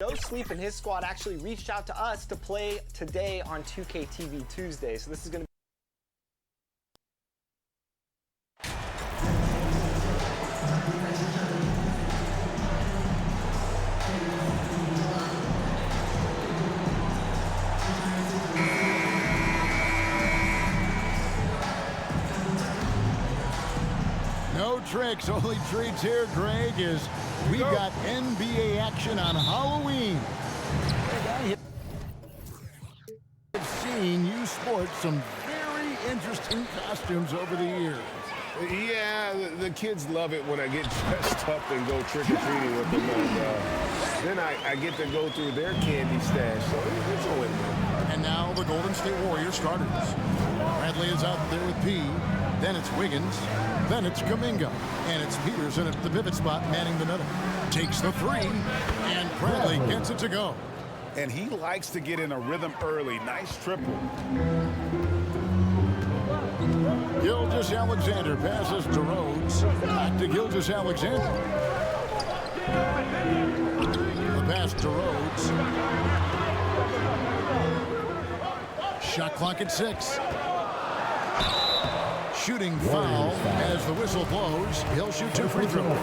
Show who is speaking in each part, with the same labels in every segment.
Speaker 1: no sleep and his squad actually reached out to us to play today on 2K TV Tuesday. So this is going to
Speaker 2: No tricks, only treats here, Greg, is we got NBA action on Halloween. I've seen you sport some very interesting costumes over the years.
Speaker 3: Yeah, the kids love it when I get dressed up and go trick-or-treating with them. And then I get to go through their candy stash, so it's a win-win.
Speaker 2: And now the Golden State Warriors starters. Bradley is out there with P. Then it's Wiggins. Then it's Kuminga. And it's Peterson at the pivot spot manning the middle. Takes the three. And Bradley gets it to go.
Speaker 4: And he likes to get in a rhythm early. Nice triple.
Speaker 2: Gilgeous-Alexander passes to Rhodes. Back to Gilgeous-Alexander. The pass to Rhodes. Shot clock at 6. Shooting foul as the whistle blows. He'll shoot 2 free throws.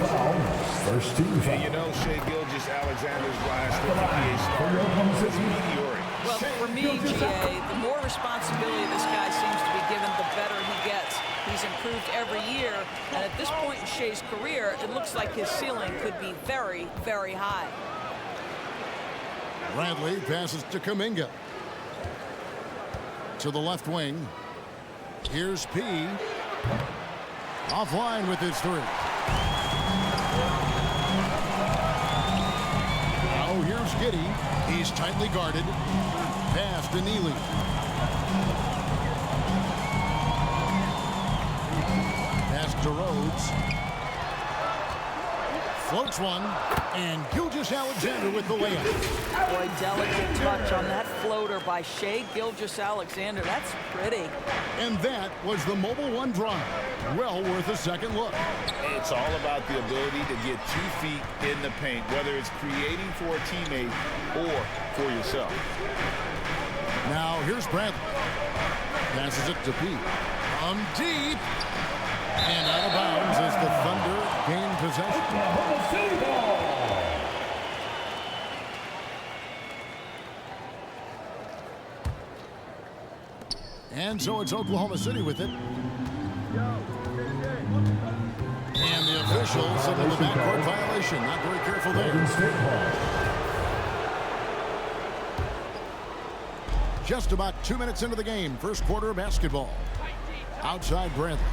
Speaker 5: First team foul.
Speaker 3: And you know, Shai Gilgeous-Alexander's last NBA start is meteoric.
Speaker 6: Well, for me, GA, the more responsibility this guy seems to be given, the better he gets. He's improved every year, and at this point in Shai's career, it looks like his ceiling could be very, very high.
Speaker 2: Bradley passes to Kuminga. To the left wing. Here's P. Offline with his 3. Now here's Giddey. He's tightly guarded. Pass to Neely. Pass to Rhodes. Floats one. And Gilgeous-Alexander with the layup.
Speaker 6: Boy, delicate touch on that floater by Shai Gilgeous-Alexander. That's pretty.
Speaker 2: And that was the Mobile One drive. Well worth a second look.
Speaker 4: It's all about the ability to get 2 feet in the paint, whether it's creating for a teammate or for yourself.
Speaker 2: Now here's Bradley. Passes it to P. Deep. And out of bounds as the Thunder gain possession. And so it's Oklahoma City with it. And the officials signal the backcourt violation. Not very careful there. Just about 2 minutes into the game. First quarter of basketball. Outside Bradley.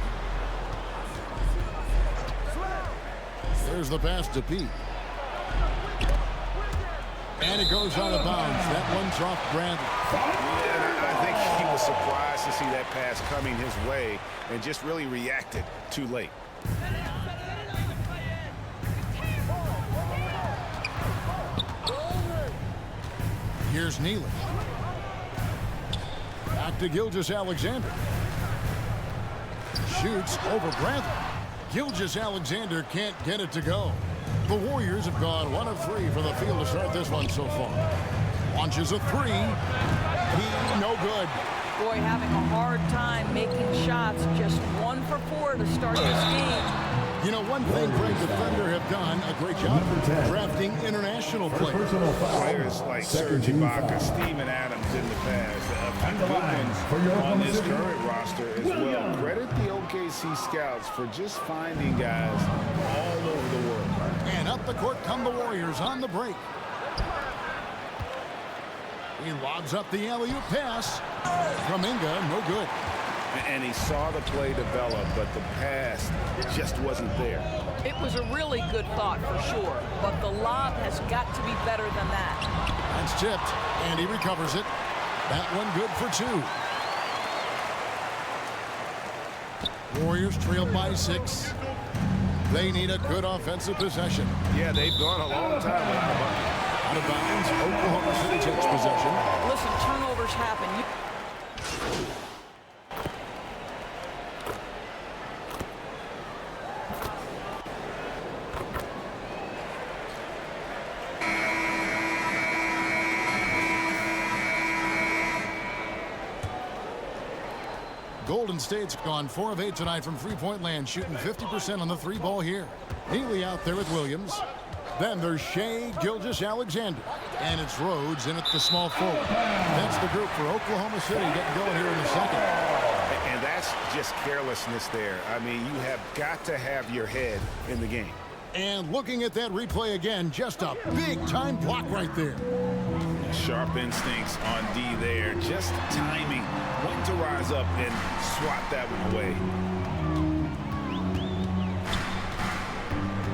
Speaker 2: There's the pass to Pete. And it goes out of bounds. That one's off Bradley.
Speaker 3: Yeah, I think he was surprised to see that pass coming his way and just really reacted too late.
Speaker 2: Here's Neely. Back to Gilgeous-Alexander. Shoots over Bradley. Gilgeous-Alexander can't get it to go. The Warriors have gone 1 of 3 from the field to start this one so far. Launches a 3. No good.
Speaker 6: Boy, having a hard time making shots. Just 1 for 4 to start this game.
Speaker 2: You know, one thing, Greg, the Thunder have done a great job drafting international players.
Speaker 3: Players like Serge Ibaka, Steven Adams in the past. A few good ones on this current roster as well. Credit the OKC scouts for just finding guys all over the world.
Speaker 2: And up the court come the Warriors on the break. He lobs up the alley-oop pass. Kuminga, no good.
Speaker 3: And he saw the play develop, but the pass just wasn't there.
Speaker 6: It was a really good thought for sure, but the lob has got to be better than that.
Speaker 2: That's tipped, and he recovers it. That one good for 2. Warriors trail by 6. They need a good offensive possession.
Speaker 3: Yeah, they've gone a long time without the bucket.
Speaker 2: Out of bounds, Oklahoma City takes possession.
Speaker 6: Listen, turnovers happen.
Speaker 2: Golden State's gone 4 of 8 tonight from three-point land, shooting 50% on the three ball here. Neely out there with Williams. Then there's Shai Gilgeous-Alexander. And it's Rhodes in at the small forward. That's the group for Oklahoma City getting going here in the second.
Speaker 3: And that's just carelessness there. I mean, you have got to have your head in the game.
Speaker 2: And looking at that replay again, just a big-time block right there.
Speaker 3: Sharp instincts on D there. Just timing when to rise up and swat that one away.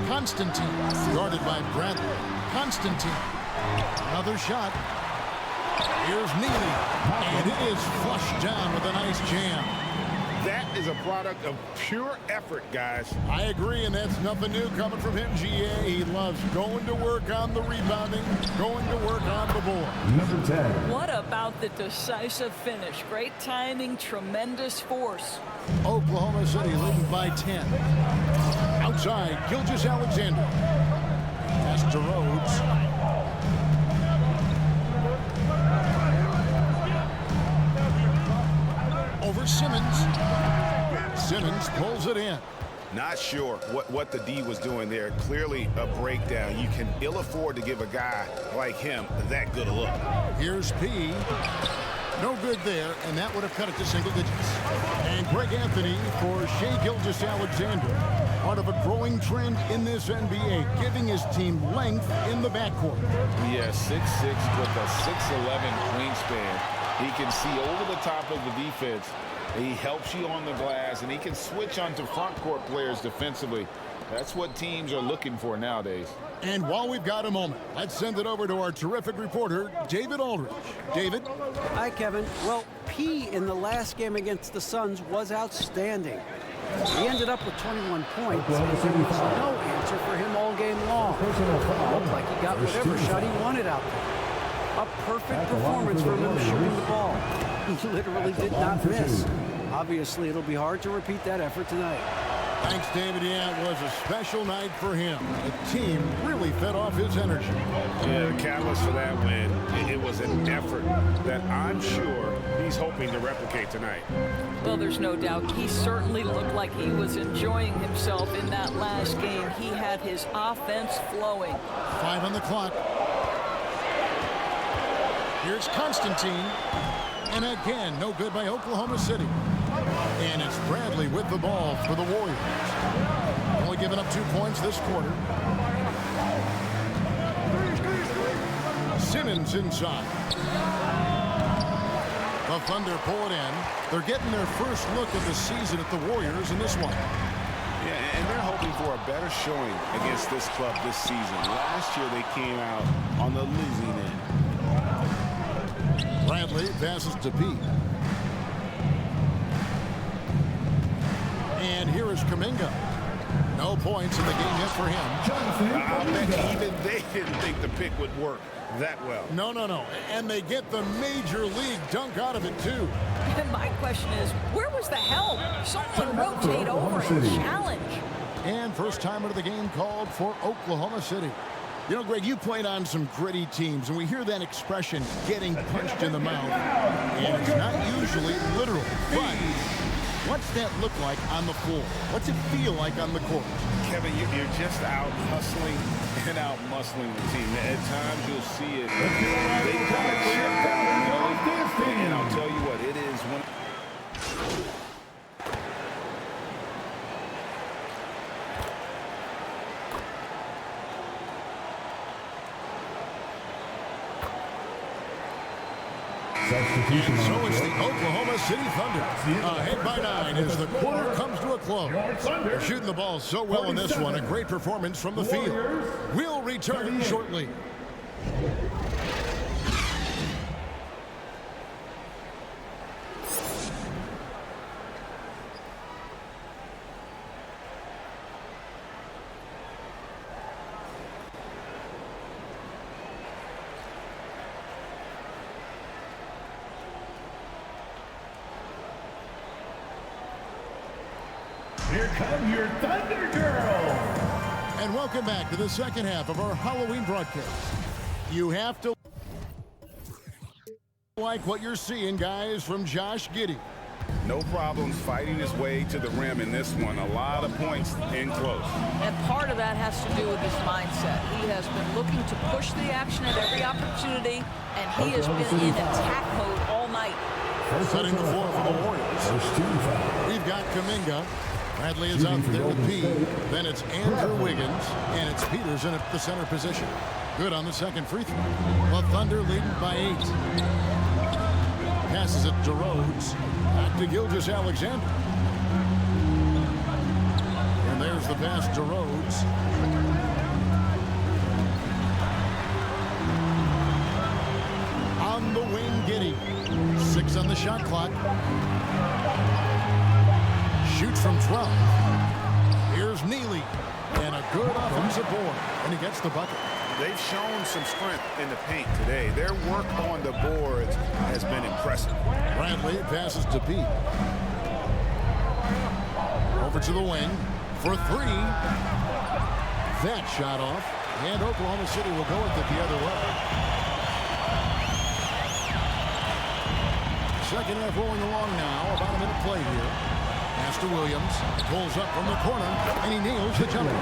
Speaker 2: Constantine, guarded by Bradley. Constantine, another shot. Here's Neely, and it is flushed down with a nice jam.
Speaker 3: That is a product of pure effort, guys.
Speaker 2: I agree, and that's nothing new coming from him, GA. He loves going to work on the rebounding, going to work on the board.
Speaker 5: Number 10.
Speaker 6: What about the decisive finish? Great timing, tremendous force.
Speaker 2: Oklahoma City leading by 10. Outside, Gilgeous-Alexander. Pass to Rhodes. Over Simmons. Simmons pulls it in.
Speaker 3: Not sure what the D was doing there. Clearly a breakdown. You can ill afford to give a guy like him that good a look.
Speaker 2: Here's P. No good there, and that would have cut it to single digits. And Greg Anthony for Shai Gilgeous-Alexander. Part of a growing trend in this NBA, giving his team length in the backcourt.
Speaker 3: Yeah, 6'6" with a 6'11" wingspan. He can see over the top of the defense. He helps you on the glass, and he can switch onto front court players defensively. That's what teams are looking for nowadays.
Speaker 2: And while we've got a moment, let's send it over to our terrific reporter, David Aldridge. David?
Speaker 7: Hi, Kevin. Well, P in the last game against the Suns was outstanding. He ended up with 21 points, and there was no answer for him all game long. It looked like he got whatever shot he wanted out there. A perfect performance from him shooting the ball. He literally did not miss. Obviously, it'll be hard to repeat that effort tonight.
Speaker 2: Thanks, David. Yeah, it was a special night for him. The team really fed off his energy.
Speaker 3: Yeah, the catalyst for that win, it was an effort that I'm sure he's hoping to replicate tonight.
Speaker 6: Well, there's no doubt. He certainly looked like he was enjoying himself in that last game. He had his offense flowing.
Speaker 2: 5 on the clock. Here's Constantine. And again, no good by Oklahoma City. And it's Bradley with the ball for the Warriors. Only giving up 2 points this quarter. Simmons inside. The Thunder pull it in. They're getting their first look of the season at the Warriors in this one.
Speaker 3: Yeah, and they're hoping for a better showing against this club this season. Last year they came out on the losing end.
Speaker 2: Bradley passes to P. And here is Kuminga. No points in the game yet for him.
Speaker 3: I bet even they didn't think the pick would work that well.
Speaker 2: No. And they get the major league dunk out of it, too.
Speaker 6: And my question is, where was the help? Someone rotate over and challenge.
Speaker 2: And first time out of the game called for Oklahoma City. You know, Greg, you played on some gritty teams, and we hear that expression, getting punched in the mouth. And it's not usually literal, but what's that look like on the floor? What's it feel like on the court?
Speaker 3: Kevin, you're just out hustling and out muscling the team. At times you'll see it. They kind of checked out, and I'll tell you what, it is one.
Speaker 2: So it's the Oklahoma City Thunder. Ahead by 9 as the quarter comes to a close. They're shooting the ball so well in this one. A great performance from the field. We'll return shortly.
Speaker 5: Here come your Thunder Girls.
Speaker 2: And welcome back to the second half of our Halloween broadcast. You have to like what you're seeing, guys, from Josh Giddey.
Speaker 3: No problems fighting his way to the rim in this one. A lot of points in close.
Speaker 6: And part of that has to do with his mindset. He has been looking to push the action at every opportunity, and he has been in attack mode all night.
Speaker 2: Setting the floor for the Warriors. We've got Kuminga. Bradley is out there with P. Then it's Andrew Wiggins, and it's Peterson at the center position. Good on the second free throw. The Thunder leading by 8. Passes it to Rhodes. Back to Gilgeous-Alexander. And there's the pass to Rhodes. On the wing, Giddey. 6 on the shot clock. Shoots from 12. Here's Neely. And a good offensive board. And he gets the bucket.
Speaker 3: They've shown some strength in the paint today. Their work on the boards has been impressive.
Speaker 2: Bradley passes to Pete. Over to the wing for 3. That shot off. And Oklahoma City will go with it the other way. Second half rolling along now. About a minute play here. Pass to Williams. Pulls up from the corner. And he nails the jumper.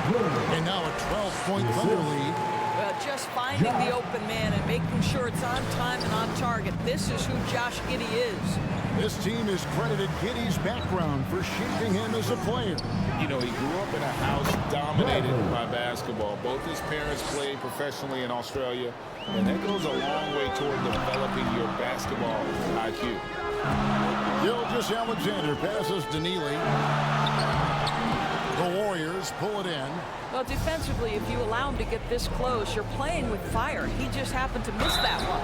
Speaker 2: And now a 12-point Thunder lead.
Speaker 6: Well, just finding the open man and making sure it's on time and on target. This is who Josh Giddey is.
Speaker 2: This team has credited Giddey's background for shaping him as a player.
Speaker 3: You know, he grew up in a house dominated by basketball. Both his parents played professionally in Australia, and that goes a long way toward developing your basketball IQ.
Speaker 2: Gilgeous-Alexander passes to Neely. The Warriors pull it in.
Speaker 6: Well, defensively, if you allow him to get this close, you're playing with fire. He just happened to miss that one.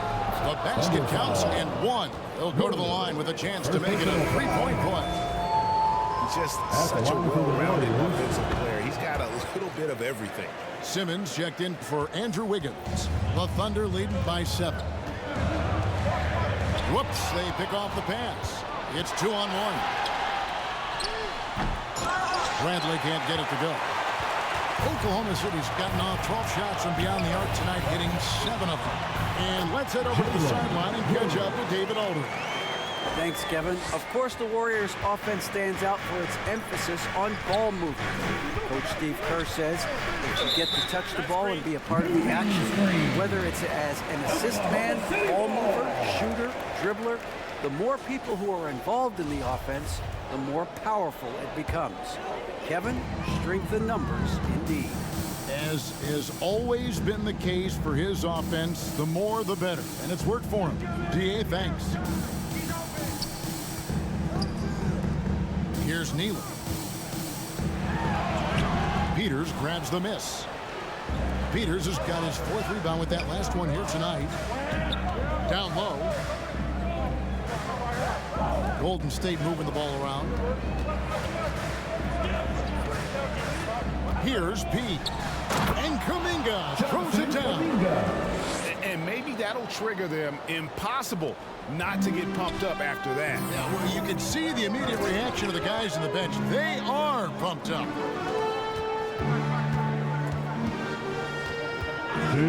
Speaker 2: The basket counts and 1. They'll go to the line with a chance to make it a 3-point play.
Speaker 3: He's just such a well-rounded offensive player. He's got a little bit of everything.
Speaker 2: Simmons checked in for Andrew Wiggins. The Thunder leading by 7. Whoops, they pick off the pass. It's 2-on-1. Bradley can't get it to go. Oklahoma City's gotten off 12 shots from beyond the arc tonight, hitting 7 of them. And let's head over to the sideline and catch up with David Aldridge.
Speaker 7: Thanks, Kevin. Of course, the Warriors' offense stands out for its emphasis on ball movement. Coach Steve Kerr says that you get to touch the ball and be a part of the action, whether it's as an assist man, ball mover, shooter, dribbler. The more people who are involved in the offense, the more powerful it becomes. Kevin, strength in numbers, indeed.
Speaker 2: As has always been the case for his offense, the more the better. And it's worked for him. DA, thanks. Here's Neely. Peters grabs the miss. Peters has got his 4th rebound with that last one here tonight. Down low. Golden State moving the ball around. Here's Pete. And Kuminga throws it down.
Speaker 3: And maybe that'll trigger them. Impossible not to get pumped up after that.
Speaker 2: Yeah, well, you can see the immediate reaction of the guys on the bench. They are pumped up.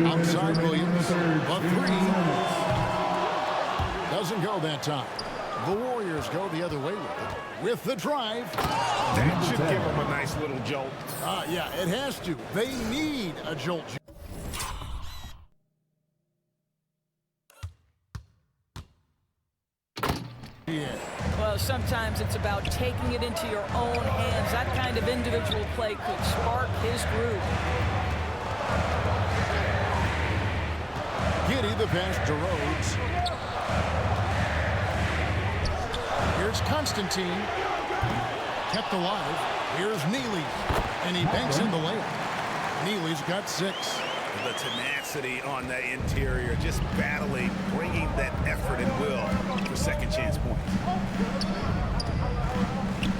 Speaker 2: Outside Williams. A 3. Doesn't go that time. The Warriors go the other way with it. With the drive.
Speaker 3: That should give them a nice little jolt.
Speaker 2: Yeah, it has to. They need a jolt. Yeah.
Speaker 6: Well, sometimes it's about taking it into your own hands. That kind of individual play could spark his groove.
Speaker 2: Giddey the pass to Rhodes. Here's Constantine. Kept alive. Here's Neely. And he banks in the layup. Neely's got 6.
Speaker 3: The tenacity on the interior, just battling, bringing that effort and will for second chance points.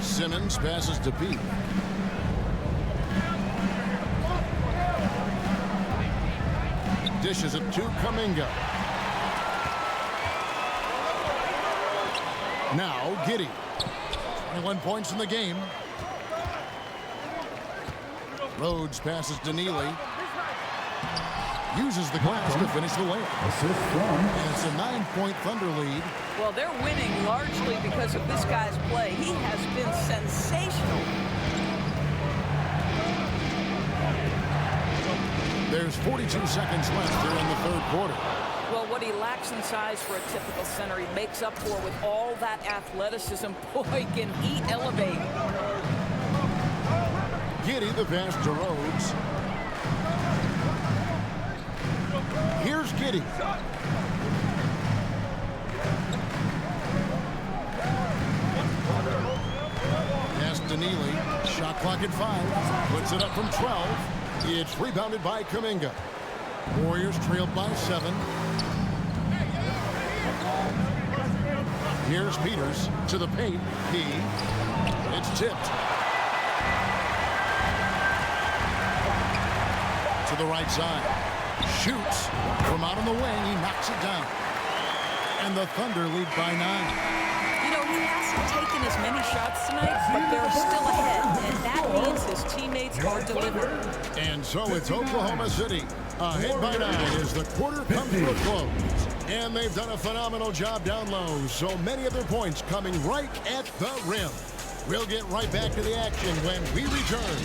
Speaker 2: Simmons passes to Pete. Dishes it to Kuminga. Now Giddey. 21 points in the game. Rhodes passes to Neely. uses the glass to finish the layup.
Speaker 5: Assist from.
Speaker 2: And it's a 9-point Thunder lead.
Speaker 6: Well, they're winning largely because of this guy's play. He has been sensational.
Speaker 2: There's 42 seconds left here in the third quarter.
Speaker 6: Well, what he lacks in size for a typical center, he makes up for with all that athleticism. Boy, can he elevate.
Speaker 2: Giddey the pass to Rhodes. Here's Giddey. Pass to Neely. Shot clock at 5. Puts it up from 12. It's rebounded by Kuminga. Warriors trailed by 7. Here's Peters to the paint. It's tipped. To the right side. Shoots from out on the wing. He knocks it down. And the Thunder lead by 9.
Speaker 6: You know, he hasn't taken as many shots tonight, but they're still ahead, and that means his teammates are delivering.
Speaker 2: And so it's Oklahoma City ahead by 9 as the quarter comes to a close. And they've done a phenomenal job down low. So many of their points coming right at the rim. We'll get right back to the action when we return.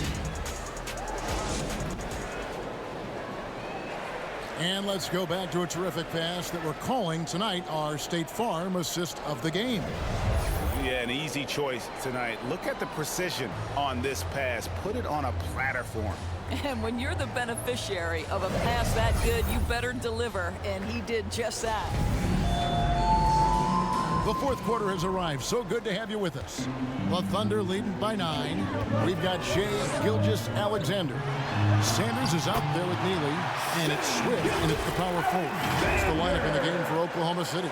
Speaker 2: And let's go back to a terrific pass that we're calling tonight our State Farm assist of the game.
Speaker 3: Yeah, an easy choice tonight. Look at the precision on this pass. Put it on a platter for him.
Speaker 6: And when you're the beneficiary of a pass that good, you better deliver, and he did just that.
Speaker 2: The fourth quarter has arrived. So good to have you with us. The Thunder leading by 9. We've got Shea Gilgeous-Alexander. Sanders is out there with Neely, and it's Swift, and it's the power forward. That's the lineup in the game for Oklahoma City.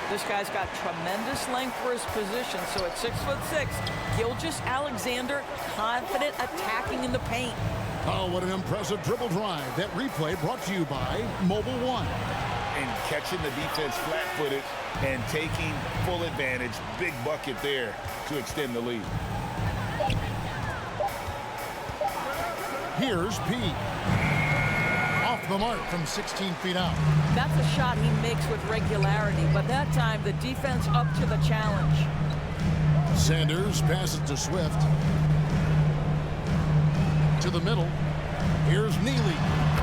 Speaker 6: This guy's got tremendous length for his position, so at 6'6", Gilgeous-Alexander confident attacking in the paint.
Speaker 2: Oh, what an impressive dribble drive. That replay brought to you by Mobile One.
Speaker 3: And catching the defense flat-footed and taking full advantage. Big bucket there to extend the lead.
Speaker 2: Here's P. Off the mark from 16 feet out.
Speaker 6: That's a shot he makes with regularity, but that time the defense up to the challenge.
Speaker 2: Sanders passes to Swift. To the middle. Here's Neely.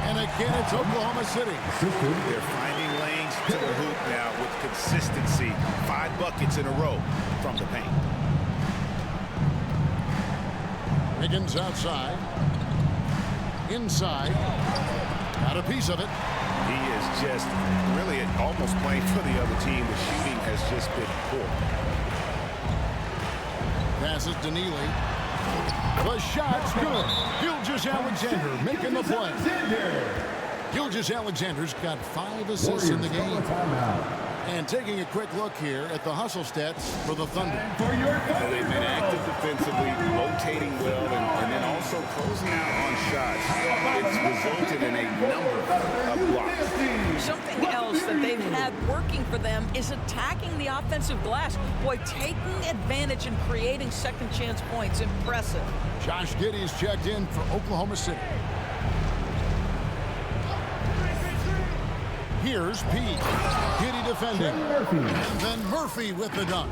Speaker 2: And again, it's Oklahoma City.
Speaker 3: They're finding lanes to the hoop now with consistency. 5 buckets in a row from the paint.
Speaker 2: Higgins outside. Inside. Got a piece of it.
Speaker 3: He is just really almost playing for the other team. The shooting has just been poor.
Speaker 2: Passes to Neely. The shot's good. Gilgeous-Alexander making the play. Gilgeous-Alexander's got 5 assists in the game. And taking a quick look here at the hustle stats for the Thunder.
Speaker 3: They've been active defensively, rotating well, and then also closing out on shots. It's resulted in a number of blocks.
Speaker 6: Something else that they've had working for them is attacking the offensive glass. Boy, taking advantage and creating second chance points. Impressive.
Speaker 2: Josh Giddey's checked in for Oklahoma City. Here's P. Giddey defending. And then Murphy with the dunk.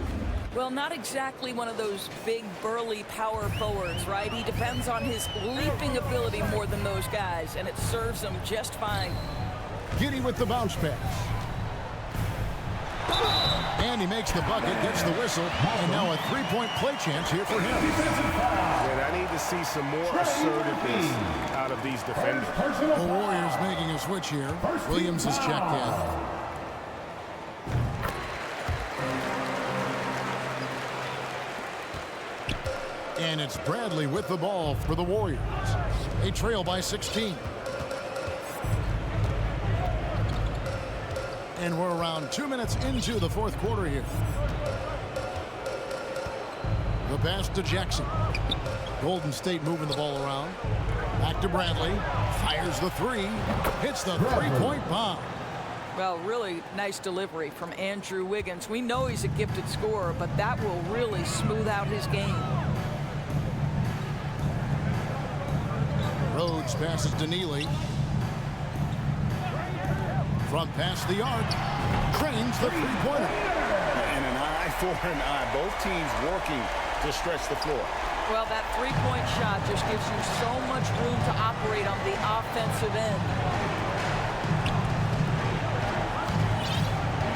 Speaker 6: Well, not exactly one of those big, burly power forwards, right? He depends on his leaping ability more than those guys, and it serves him just fine.
Speaker 2: Giddey with the bounce pass. And he makes the bucket, gets the whistle, and now a three-point play chance here for him.
Speaker 3: And I need to see some more assertiveness out of these defenders.
Speaker 2: The Warriors making a switch here. Williams is checked in. And it's Bradley with the ball for the Warriors. They trail by 16. And we're around 2 minutes into the fourth quarter here. The pass to Jackson. Golden State moving the ball around. Back to Bradley. Fires the three. Hits the three-point bomb.
Speaker 6: Well, really nice delivery from Andrew Wiggins. We know he's a gifted scorer, but that will really smooth out his game.
Speaker 2: Rhodes passes to Neely. From past the arc, drains the three-pointer.
Speaker 3: And an eye for an eye. Both teams working to stretch the floor.
Speaker 6: Well, that three-point shot just gives you so much room to operate on the offensive end.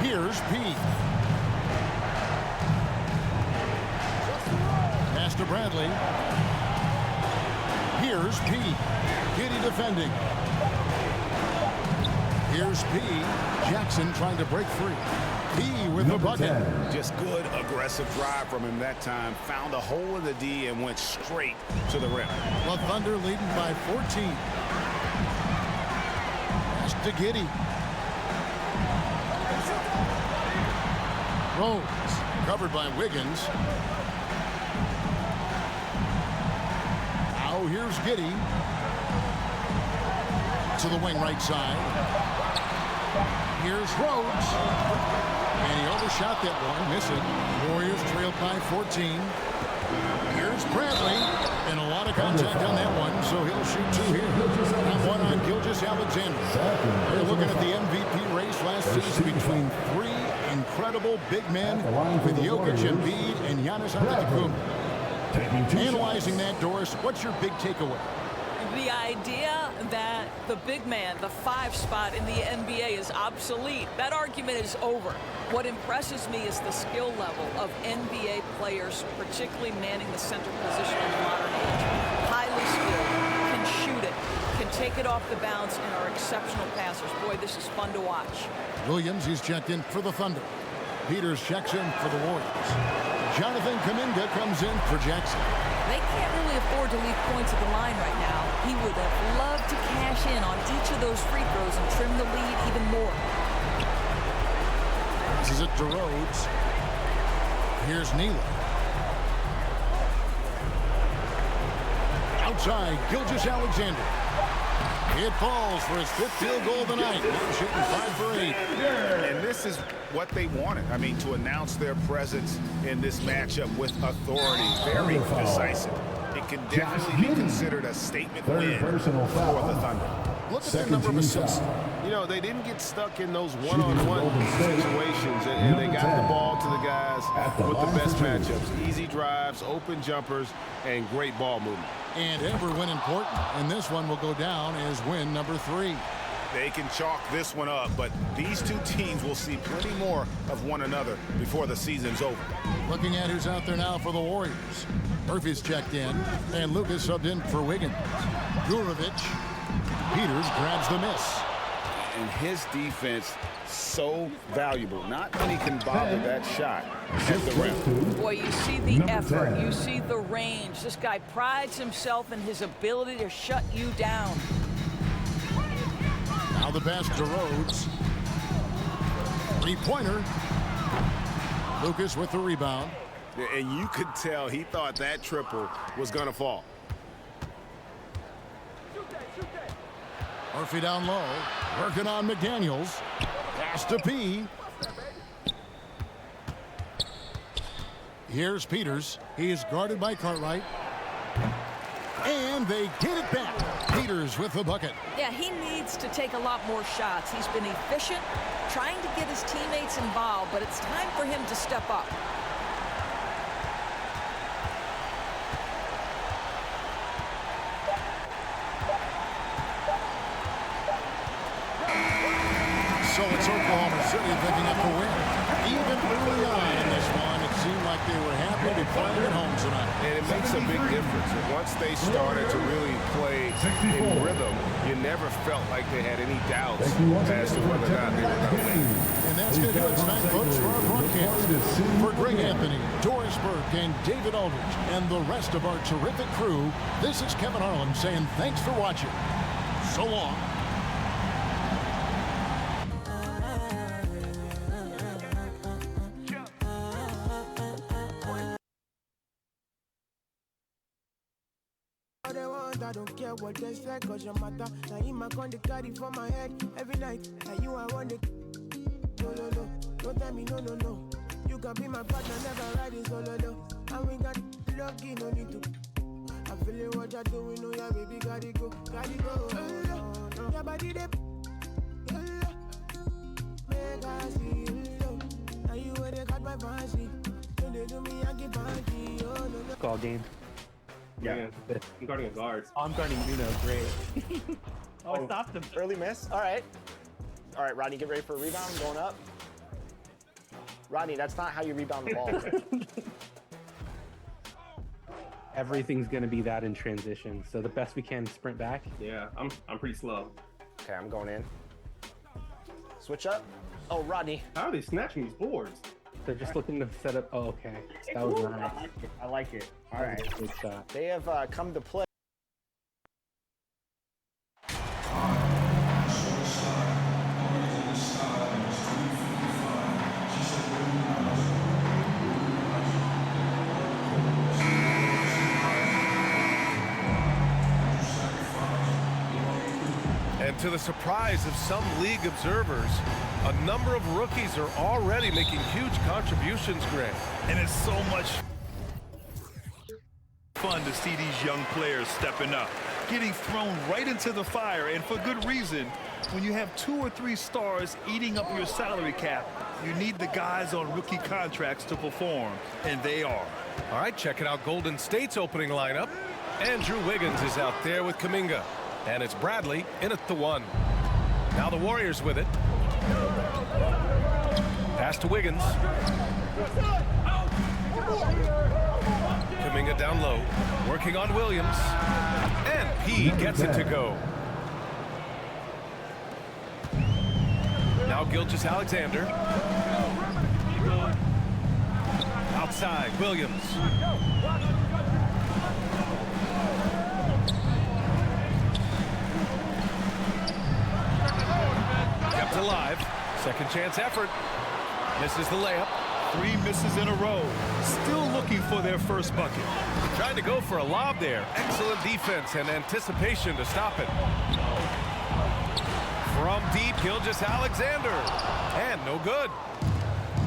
Speaker 2: Here's P. Pass to Bradley. Here's P. Giddy defending. Here's P. Jackson trying to break free. P with the bucket.
Speaker 3: Just good aggressive drive from him that time. Found a hole in the D and went straight to the rim.
Speaker 2: The Thunder leading by 14. Pass to Giddy. Rose covered by Wiggins. Now here's Giddy. To the wing right side. Here's Rhodes. And he overshot that one, missing. Warriors trailed by 14. Here's Bradley. And a lot of contact on that one, so he'll shoot two here. That one on Gilgeous-Alexander. They're looking at the MVP race last season between three incredible big men with Jokic, Embiid, and Giannis Antetokounmpo. Analyzing that, Doris, what's your big takeaway?
Speaker 6: The idea that the big man, the 5 spot in the NBA is obsolete, that argument is over. What impresses me is the skill level of NBA players, particularly manning the center position in the modern age. Highly skilled, can shoot it, can take it off the bounce, and are exceptional passers. Boy, this is fun to watch.
Speaker 2: Williams, he's checked in for the Thunder. Peters checks in for the Warriors. Jonathan Kuminga comes in for Jackson.
Speaker 6: They can't really afford to leave points at the line right now. He would have loved to cash in on each of those free throws and trim the lead even more.
Speaker 2: This is it to Rhodes. Here's Neal. Outside, Gilgeous-Alexander. It falls for his 5th field goal of the night. Shooting 5 for 8.
Speaker 3: And this is what they wanted. I mean, to announce their presence in this matchup with authority. Very decisive. It can definitely be considered a statement win for the Thunder.
Speaker 2: Look at their number of assists.
Speaker 8: You know, they didn't get stuck in those one-on-one situations, and they got the ball to the guys with the best matchups. Easy drives, open jumpers, and great ball movement.
Speaker 2: And ever win important, and this one will go down as win number 3.
Speaker 3: They can chalk this one up, but these two teams will see plenty more of one another before the season's over.
Speaker 2: Looking at who's out there now for the Warriors. Murphy's checked in, and Lucas subbed in for Wiggins. Gurovic. Peters grabs the miss.
Speaker 3: And his defense so valuable. Not many can bother that shot at the rim.
Speaker 6: Boy, you see the effort, you see the range. This guy prides himself in his ability to shut you down.
Speaker 2: Now the pass to Rhodes. 3-pointer. Lucas with the rebound.
Speaker 8: And you could tell he thought that triple was going to fall.
Speaker 2: Murphy down low. Working on McDaniels. Pass to P. Here's Peters. He is guarded by Cartwright. And they get it back. Peters with the bucket.
Speaker 6: Yeah, he needs to take a lot more shots. He's been efficient, trying to get his teammates involved, but it's time for him to step up.
Speaker 2: So it's Oklahoma City picking up the win. Even early on in this one, it seemed like they were happy to be playing at home tonight.
Speaker 8: And it makes a big difference. Once they started to really play in rhythm, you never felt like they had any doubts as to whether or not they were going to win.
Speaker 2: And that's going to do it tonight, folks, for our broadcast. For Greg Anthony, Doris Burke, and David Aldridge, and the rest of our terrific crew, this is Kevin Harlan saying thanks for watching. So long.
Speaker 9: I don't care what they say, cause your matter. Now you my con the carry for my head every night. Now you I want it. No, no, no. Don't tell me no, no, no. You can be my partner, never ride it solo, no. And we got lucky, no need to. I'm feeling what you're doing, oh yeah, baby, gotta go, gotta go. Your body, they
Speaker 10: Call game. Yeah. I'm guarding a guard. I'm guarding Nuno. Great. I stopped him.
Speaker 1: Early miss. All right. All right, Rodney, get ready for a rebound. Going up. Rodney, that's not how you rebound the ball.
Speaker 10: Everything's gonna be that in transition. So the best we can sprint back.
Speaker 11: Yeah, I'm pretty slow.
Speaker 1: Okay, I'm going in. Switch up. Oh, Rodney.
Speaker 11: How are they snatching these boards?
Speaker 10: They're just looking to set up. Oh, okay. That was nice.
Speaker 12: I like it. All right.
Speaker 10: Good shot.
Speaker 1: They have come to play.
Speaker 13: And to the surprise of some league observers, a number of rookies are already making huge contributions, Greg.
Speaker 14: And it's so much fun to see these young players stepping up, getting thrown right into the fire, and for good reason. When you have 2 or 3 stars eating up your salary cap, you need the guys on rookie contracts to perform, and they are.
Speaker 13: All right, checking out Golden State's opening lineup. Andrew Wiggins is out there with Kuminga. And it's Bradley in at the 1. Now the Warriors with it. Pass to Wiggins. Kuminga down low. Working on Williams. And P gets it to go. Now Gilgeous-Alexander. Outside, Williams. Kept alive. Second chance effort. Misses the layup.
Speaker 14: 3 misses in a row. Still looking for their first bucket.
Speaker 13: Trying to go for a lob there. Excellent defense and anticipation to stop it. From deep, Gilgeous-Alexander. And no good.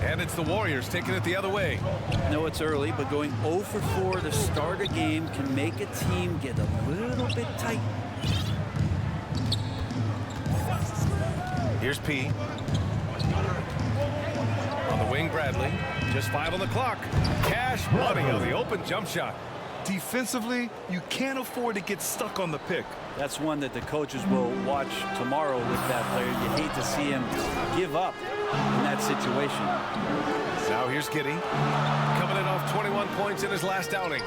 Speaker 13: And it's the Warriors taking it the other way.
Speaker 7: I know it's early, but going 0 for 4 to start a game can make a team get a little bit tight.
Speaker 13: Here's P. On the wing, Bradley. Just 5 on the clock. Cash money on the open jump shot.
Speaker 14: Defensively, you can't afford to get stuck on the pick.
Speaker 7: That's one that the coaches will watch tomorrow with that player. You hate to see him give up in that situation.
Speaker 13: Now here's Giddey. Coming in off 21 points in his last outing.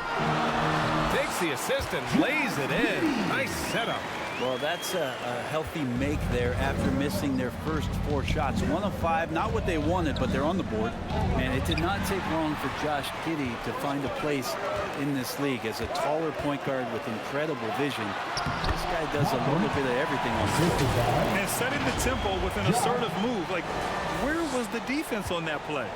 Speaker 13: Takes the assist and lays it in. Nice setup.
Speaker 7: Well, that's a healthy make there after missing their first 4 shots. 1 of 5, not what they wanted, but they're on the board. And it did not take long for Josh Giddey to find a place in this league as a taller point guard with incredible vision. This guy does a little bit of everything on the court.
Speaker 14: And setting the tempo with an assertive move. Like, where was the defense on that play?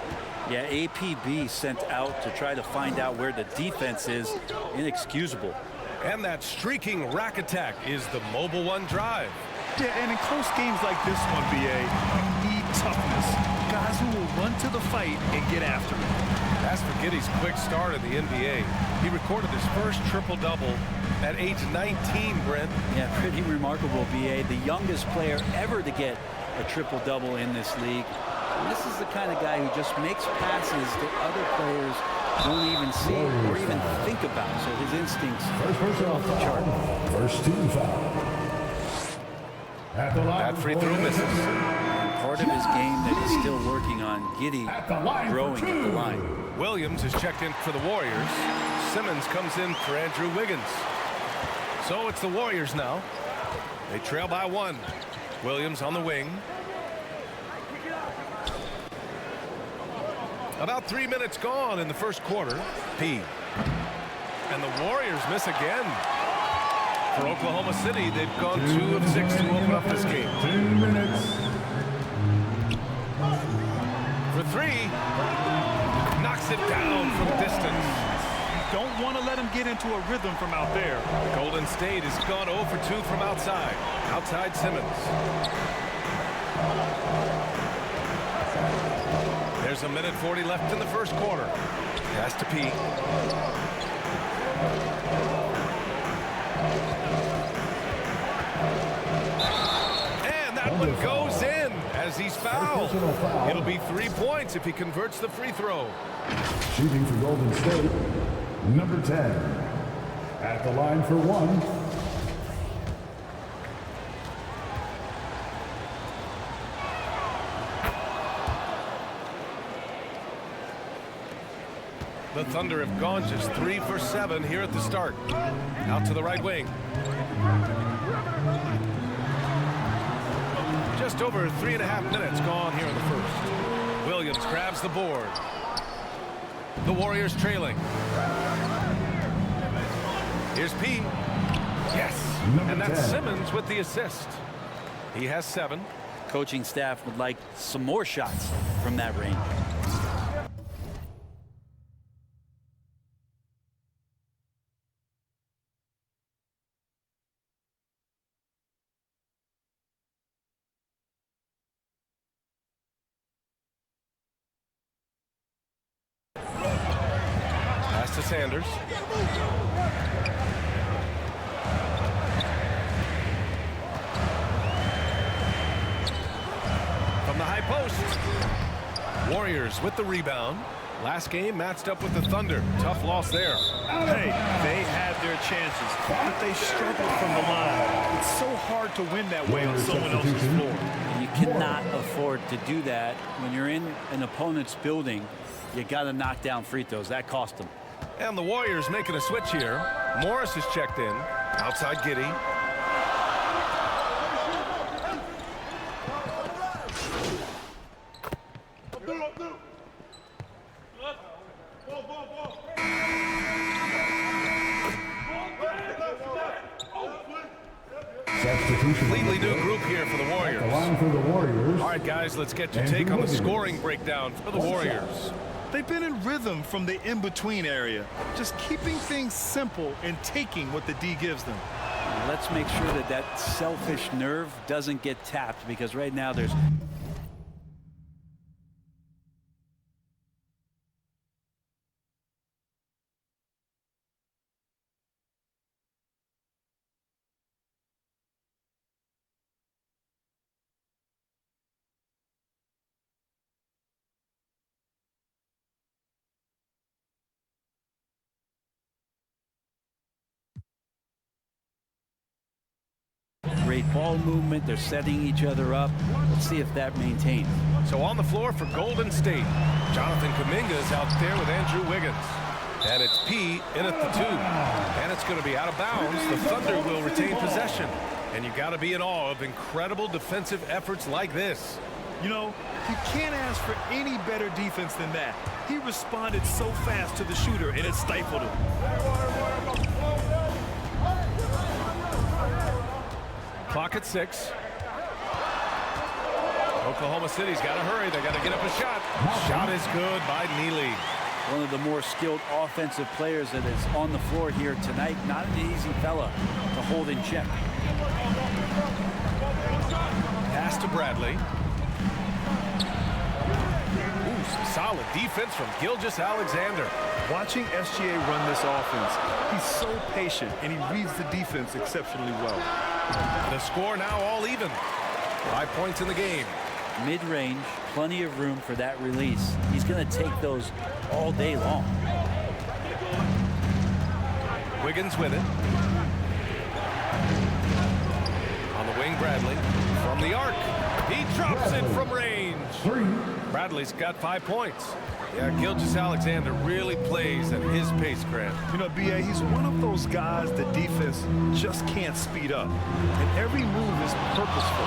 Speaker 7: Yeah, APB sent out to try to find out where the defense is. Inexcusable.
Speaker 13: And that streaking rack attack is the Mobile One drive.
Speaker 14: Yeah, and in close games like this one, BA, you need toughness. Guys who will run to the fight and get after it.
Speaker 13: As for Giddey's quick start in the NBA, he recorded his first triple-double at age 19, Brent.
Speaker 7: Yeah, pretty remarkable, BA. The youngest player ever to get a triple-double in this league. And this is the kind of guy who just makes passes that other players don't even see or even think about. So his instincts are off the chart.
Speaker 5: First team foul.
Speaker 13: That free throw misses.
Speaker 7: And part of his game that he's still working on, Giddey growing at the line.
Speaker 13: Williams is checked in for the Warriors. Simmons comes in for Andrew Wiggins. So it's the Warriors now. They trail by 1. Williams on the wing. About 3 minutes gone in the first quarter. P. And the Warriors miss again. For Oklahoma City, they've gone 2 of 6 to open up this game.
Speaker 5: 2 minutes.
Speaker 13: For 3. Knocks it down from distance.
Speaker 14: Don't want to let him get into a rhythm from out there.
Speaker 13: Golden State has gone 0 for 2 from outside. Outside Simmons. There's a minute 40 left in the first quarter. Pass to P. And that one goes in as as he's fouled.
Speaker 5: Foul.
Speaker 13: It'll be 3 points if he converts the free throw.
Speaker 5: Shooting for Golden State, number 10. At the line for one.
Speaker 13: The Thunder have gone just 3 for 7 here at the start. Out to the right wing. Just over 3.5 minutes gone here in the first. Williams grabs the board. The Warriors trailing. Here's P. Yes. And that's Simmons with the assist. He has 7.
Speaker 15: Coaching staff would like some more shots from that range.
Speaker 13: Pass to Sanders. From the high post. Warriors with the rebound. Last game matched up with the Thunder. Tough loss there.
Speaker 14: Hey, they had their chances, but they struggled from the line. It's so hard to win that way on someone else's floor.
Speaker 15: You cannot afford to do that when you're in an opponent's building. You got to knock down free throws. That cost them.
Speaker 13: And the Warriors making a switch here. Morris is checked in. Outside Giddey. Completely new group here for the Warriors.
Speaker 5: The line for the Warriors.
Speaker 13: All right, guys, let's get your take on the scoring breakdown for the Warriors.
Speaker 14: They've been in rhythm from the in-between area, just keeping things simple and taking what the D gives them.
Speaker 15: Let's make sure that that selfish nerve doesn't get tapped, because right now there's great ball movement. They're setting each other up. Let's see if that maintains.
Speaker 13: So on the floor for Golden State, Jonathan Kuminga is out there with Andrew Wiggins. And it's P in at the 2. And it's going to be out of bounds. The Thunder will retain possession. And you got to be in awe of incredible defensive efforts like this.
Speaker 14: You know, you can't ask for any better defense than that. He responded so fast to the shooter, and it stifled him.
Speaker 13: Clock at 6. Oklahoma City's got to hurry. They got to get up a shot. Shot is good by Neely.
Speaker 15: One of the more skilled offensive players that is on the floor here tonight. Not an easy fella to hold in check.
Speaker 13: Pass to Bradley. Ooh, some solid defense from Gilgeous-Alexander.
Speaker 14: Watching SGA run this offense, he's so patient, and he reads the defense exceptionally well.
Speaker 13: The score now all even. 5 points in the game.
Speaker 15: Mid-range, plenty of room for that release. He's going to take those all day long.
Speaker 13: Wiggins with it. On the wing, Bradley. From the arc. He drops it from range. Bradley's got 5 points. Yeah, Gilgeous-Alexander really plays at his pace, Grant.
Speaker 14: You know, B.A., he's one of those guys the defense just can't speed up. And every move is purposeful.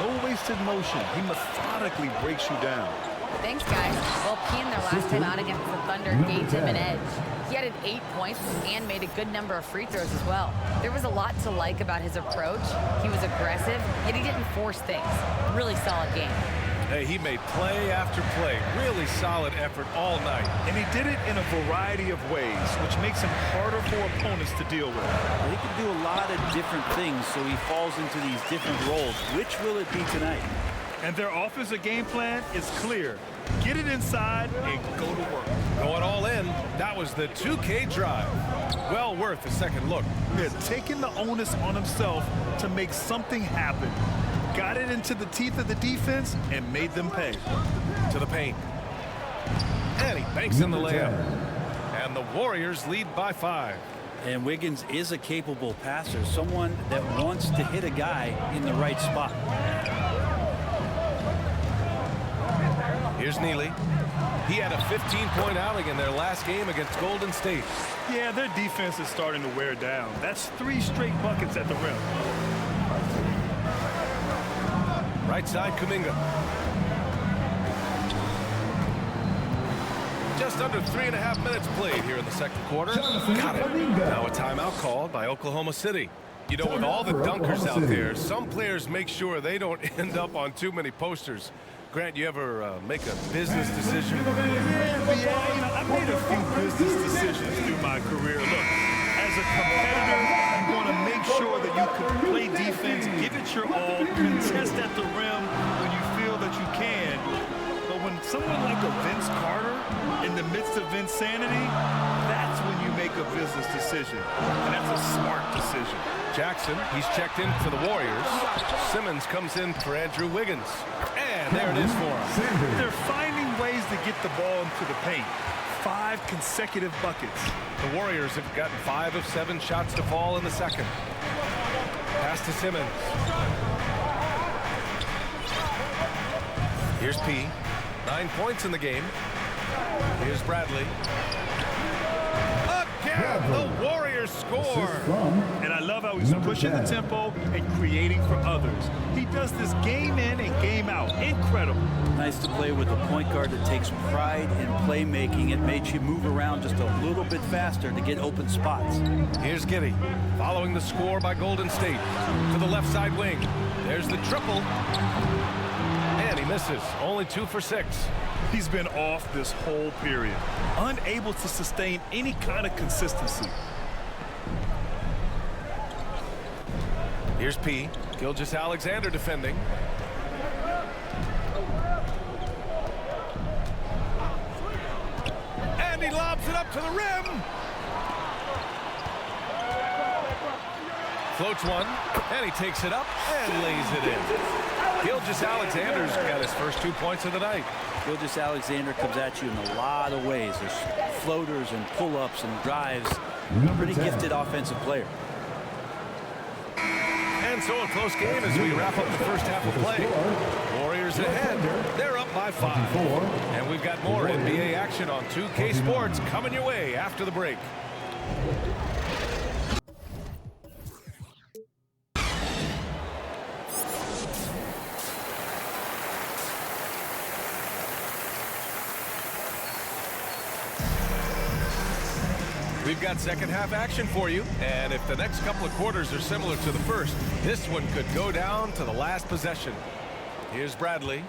Speaker 14: No wasted motion. He methodically breaks you down.
Speaker 16: Thanks, guys. Well, P in their last time out against the Thunder gave him an edge. He added 8 points and made a good number of free throws as well. There was a lot to like about his approach. He was aggressive, yet he didn't force things. Really solid game.
Speaker 13: Hey, he made play after play. Really solid effort all night.
Speaker 14: And he did it in a variety of ways, which makes him harder for opponents to deal with.
Speaker 15: Well, he can do a lot of different things, so he falls into these different roles. Which will it be tonight?
Speaker 14: And their offensive game plan is clear. Get it inside and go to work.
Speaker 13: Going all in. That was the 2K drive. Well worth a second look.
Speaker 14: Yeah, taking the onus on himself to make something happen. got it into the teeth of the defense and made them pay.
Speaker 13: To the paint. And he banks in the layup. And the Warriors lead by 5.
Speaker 15: And Wiggins is a capable passer, someone that wants to hit a guy in the right spot.
Speaker 13: Here's Neely. He had a 15-point outing in their last game against Golden State.
Speaker 14: Yeah, their defense is starting to wear down. That's 3 straight buckets at the rim.
Speaker 13: Right side, Kuminga. Just under 3.5 minutes played here in the second quarter. Got it. Now a timeout called by Oklahoma City. You know, with all the dunkers out there, some players make sure they don't end up on too many posters. Grant, you ever make a business decision?
Speaker 14: Yeah, I've made a few business decisions through my career. Look, as a competitor, you want to make sure that you can play defense, give it your all, contest at the rim when you feel that you can. But when someone like a Vince Carter in the midst of insanity, that's when you make a business decision. And that's a smart decision.
Speaker 13: Jackson, he's checked in for the Warriors. Simmons comes in for Andrew Wiggins. And there it is for him.
Speaker 14: They're finding ways to get the ball into the paint. 5 consecutive buckets.
Speaker 13: The Warriors have gotten 5 of 7 shots to fall in the second. Pass to Simmons. Here's P. 9 points in the game. Here's Bradley. Again, the Warriors score.
Speaker 14: And I love how he's pushing the tempo and creating for others. He does this game in and game out. Incredible.
Speaker 15: Nice to play with a point guard that takes pride in playmaking. It makes you move around just a little bit faster to get open spots.
Speaker 13: Here's Giddey, following the score by Golden State. To the left side wing. There's the triple. And he misses. Only 2 for 6.
Speaker 14: He's been off this whole period, unable to sustain any kind of consistency.
Speaker 13: Here's P. Gilgeous-Alexander defending. And he lobs it up to the rim. Floats one, and he takes it up and lays it in. Gilgeous-Alexander's got his first 2 points of the night.
Speaker 15: Gilgeous-Alexander comes at you in a lot of ways. There's floaters and pull-ups and drives. Pretty gifted offensive player.
Speaker 13: And so a close game as we wrap up the first half of play. Warriors ahead. They're up by 5. And we've got more NBA action on 2K Sports coming your way after the break. We've got second half action for you, and if the next couple of quarters are similar to the first, this one could go down to the last possession. Here's Bradley.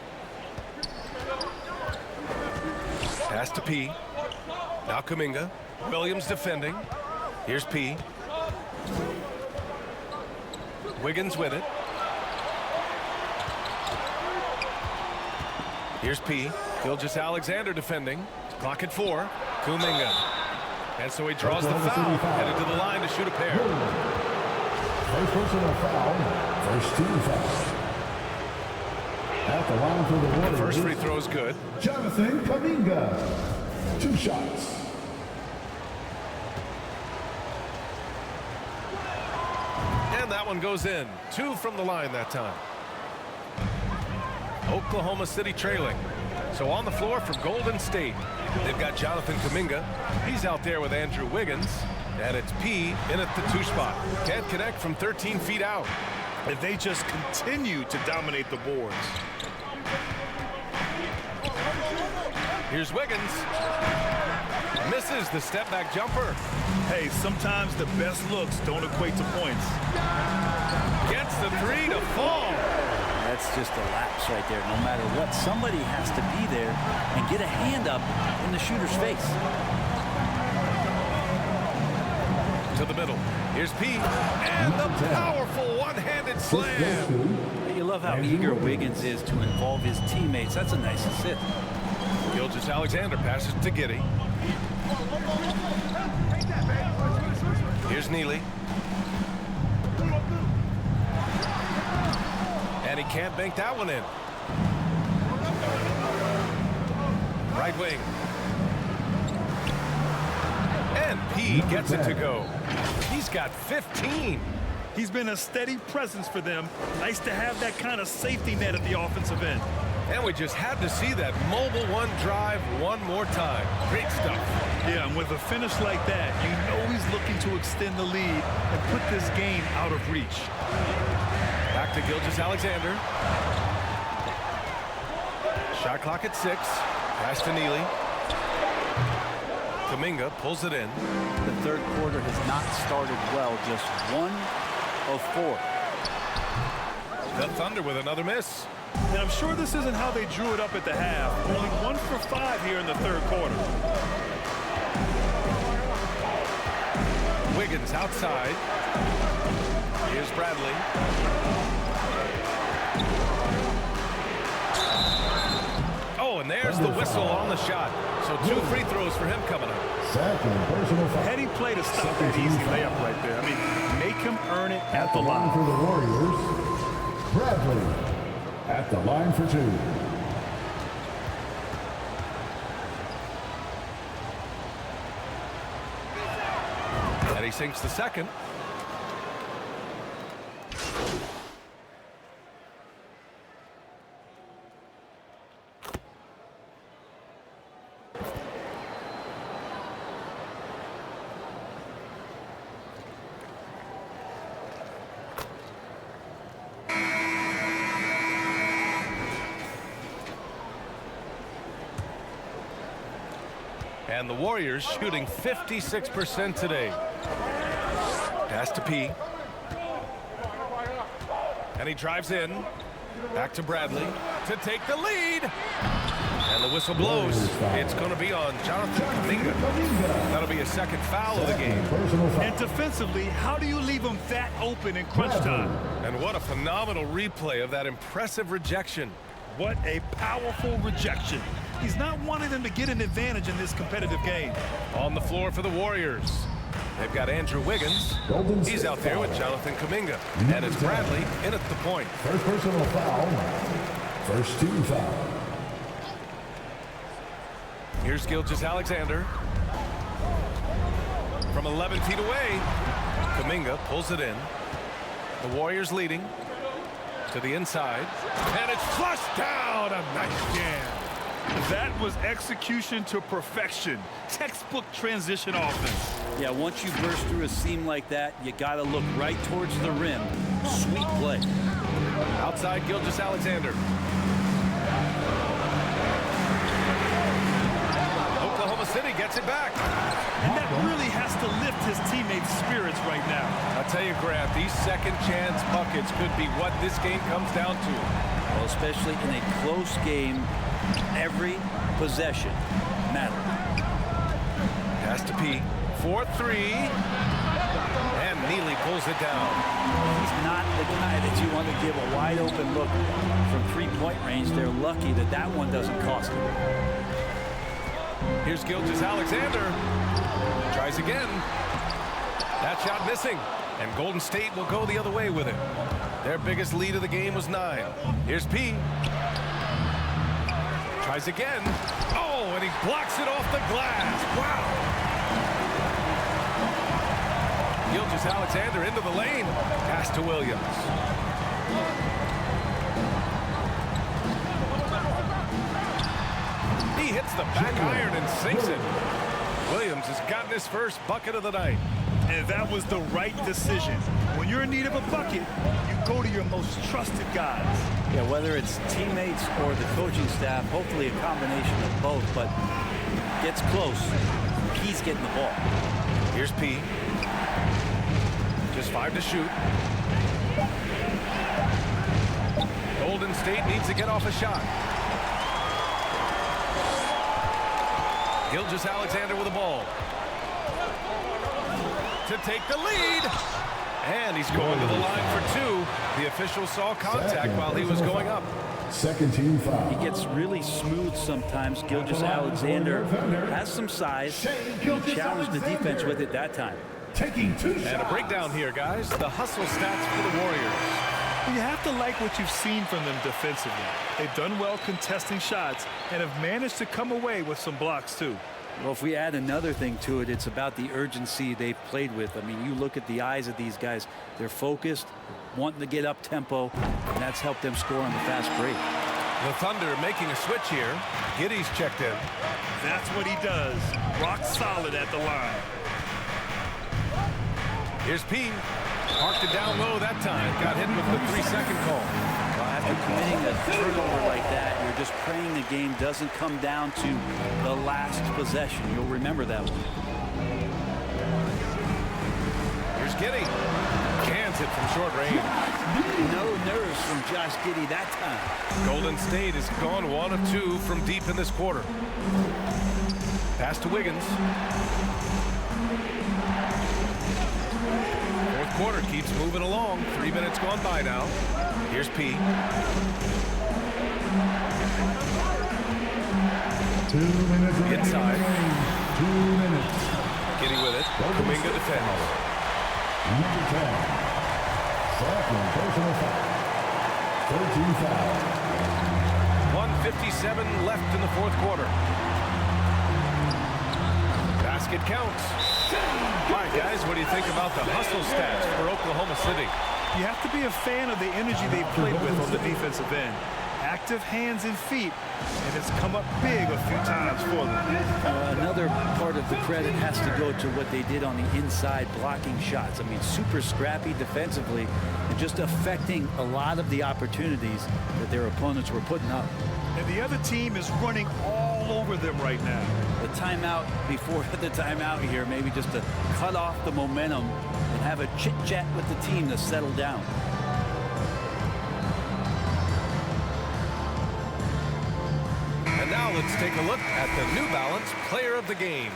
Speaker 13: Pass to P. Now Kuminga. Williams defending. Here's P. Wiggins with it. Here's P. Gilgeous-Alexander defending. Clock at 4. Kuminga. And so he draws the foul, headed to the line to shoot a pair.
Speaker 5: First personal foul, first team foul. At the line for the Warriors.
Speaker 13: First free throw is good.
Speaker 5: Jonathan Kuminga. 2 shots.
Speaker 13: And that one goes in. 2 from the line that time. Oklahoma City trailing. So on the floor for Golden State, they've got Jonathan Kuminga. He's out there with Andrew Wiggins. And it's P in at the 2 spot. Can't connect from 13 feet out.
Speaker 14: If they just continue to dominate the boards.
Speaker 13: Here's Wiggins. Misses the step back jumper.
Speaker 14: Hey, sometimes the best looks don't equate to points.
Speaker 13: Gets the 3 to fall.
Speaker 15: That's just a lapse right there. No matter what, somebody has to be there and get a hand up in the shooter's face.
Speaker 13: To the middle. Here's P. And the powerful one-handed slam.
Speaker 15: You love how eager Wiggins is to involve his teammates. That's a nice assist.
Speaker 13: Gilgeous-Alexander passes to Giddey. Here's Neely. And And he can't bank that one in. Right wing. And P gets it to go. He's got 15.
Speaker 14: He's been a steady presence for them. Nice to have that kind of safety net at the offensive end.
Speaker 13: And we just had to see that mobile one drive one more time. Great stuff.
Speaker 14: Yeah, and with a finish like that, you know he's looking to extend the lead and put this game out of reach.
Speaker 13: Back to Gilgeous-Alexander. Shot clock at 6. Pass to Neely. Kuminga pulls it in.
Speaker 15: The third quarter has not started well. Just 1 of 4.
Speaker 13: The Thunder with another miss.
Speaker 14: And I'm sure this isn't how they drew it up at the half. Only 1 for 5 here in the third quarter.
Speaker 13: Wiggins outside. Here's Bradley. Oh, and there's the whistle on the shot. So 2 free throws for him coming up.
Speaker 5: Second personal foul.
Speaker 14: Heady play to stop that easy layup right there. I mean, make him earn it at the line.
Speaker 5: For the Warriors, Bradley at the line for 2.
Speaker 13: And he sinks the second. And the Warriors shooting 56% today. Pass to P. And he drives in. Back to Bradley to take the lead. And the whistle blows. It's going to be on Jonathan Kuminga. That'll be a second foul of the game.
Speaker 14: And defensively, how do you leave him that open in crunch time?
Speaker 13: And what a phenomenal replay of that impressive rejection.
Speaker 14: What a powerful rejection. He's not wanting them to get an advantage in this competitive game.
Speaker 13: On the floor for the Warriors. They've got Andrew Wiggins. He's out there with Jonathan Kuminga. And it's Bradley in at the point.
Speaker 5: First personal foul. First team foul.
Speaker 13: Here's Gilgeous-Alexander. From 11 feet away, Kuminga pulls it in. The Warriors leading to the inside. And it's flushed down. A nice jam.
Speaker 14: That was execution to perfection. Textbook transition offense.
Speaker 15: Yeah, once you burst through a seam like that, you got to look right towards the rim. Sweet play.
Speaker 13: Outside Gilgeous-Alexander. Oklahoma City gets it back.
Speaker 14: And that really has to lift his teammates' spirits right now.
Speaker 13: I'll tell you, Grant, these second chance buckets could be what this game comes down to.
Speaker 15: Well, especially in a close game, every possession matters.
Speaker 13: Pass to P. 4-3. And Neely pulls it down.
Speaker 15: He's not the guy that you want to give a wide open look from three-point range. They're lucky that that one doesn't cost them.
Speaker 13: Here's Gilgeous-Alexander. Tries again. That shot missing. And Golden State will go the other way with it. Their biggest lead of the game was 9. Here's P. Tries again. Oh, and he blocks it off the glass. Wow. Gilgeous-Alexander into the lane. Pass to Williams. He hits the back iron and sinks it. Williams has gotten his first bucket of the night.
Speaker 14: And that was the right decision. When you're in need of a bucket, you go to your most trusted guys.
Speaker 15: Yeah, whether it's teammates or the coaching staff, hopefully a combination of both, but gets close. P's getting the ball.
Speaker 13: Here's P. Just 5 to shoot. Golden State needs to get off a shot. Gilgeous-Alexander with the ball. To take the lead. And he's going to the line for 2. The official saw contact while he was going up.
Speaker 5: Second team foul.
Speaker 15: He gets really smooth sometimes. Gilgeous-Alexander has some size. He challenged the defense with it that time.
Speaker 5: Taking 2 shots.
Speaker 13: And a breakdown here, guys. The hustle stats for the Warriors.
Speaker 14: You have to like what you've seen from them defensively. They've done well contesting shots and have managed to come away with some blocks too.
Speaker 15: Well, if we add another thing to it, it's about the urgency they've played with. I mean, you look at the eyes of these guys. They're focused, wanting to get up tempo, and that's helped them score on the fast break.
Speaker 13: The Thunder making a switch here. Giddey's checked in.
Speaker 14: That's what he does. Rock solid at the line.
Speaker 13: Here's P. Parked it down low that time. Got hit with the 3-second call.
Speaker 15: Well, after committing a turnover like that, you're just praying the game doesn't come down to the last possession. You'll remember that one.
Speaker 13: Here's Giddey. Cans it from short range.
Speaker 15: No nerves from Josh Giddey that time.
Speaker 13: Golden State has gone 1 of 2 from deep in this quarter. Pass to Wiggins. Fourth quarter keeps moving along. 3 minutes gone by now. Here's P.
Speaker 5: 2 minutes
Speaker 13: inside.
Speaker 5: 2 minutes.
Speaker 13: Giddey with it. Kuminga defends.
Speaker 5: Number 10. Second personal foul. 13 foul.
Speaker 13: 1:57 left in the fourth quarter. Basket counts. All right, guys, what do you think about the hustle stats for Oklahoma City?
Speaker 14: You have to be a fan of the energy they've played with on the defensive end. Active hands and feet, and it's come up big a few times for them.
Speaker 15: Another part of the credit has to go to what they did on the inside blocking shots. I mean, super scrappy defensively and just affecting a lot of the opportunities that their opponents were putting up.
Speaker 14: And the other team is running all over them right now.
Speaker 15: The timeout before the timeout here, maybe just to cut off the momentum and have a chit-chat with the team to settle down.
Speaker 13: And now let's take a look at the New Balance Player of the Game.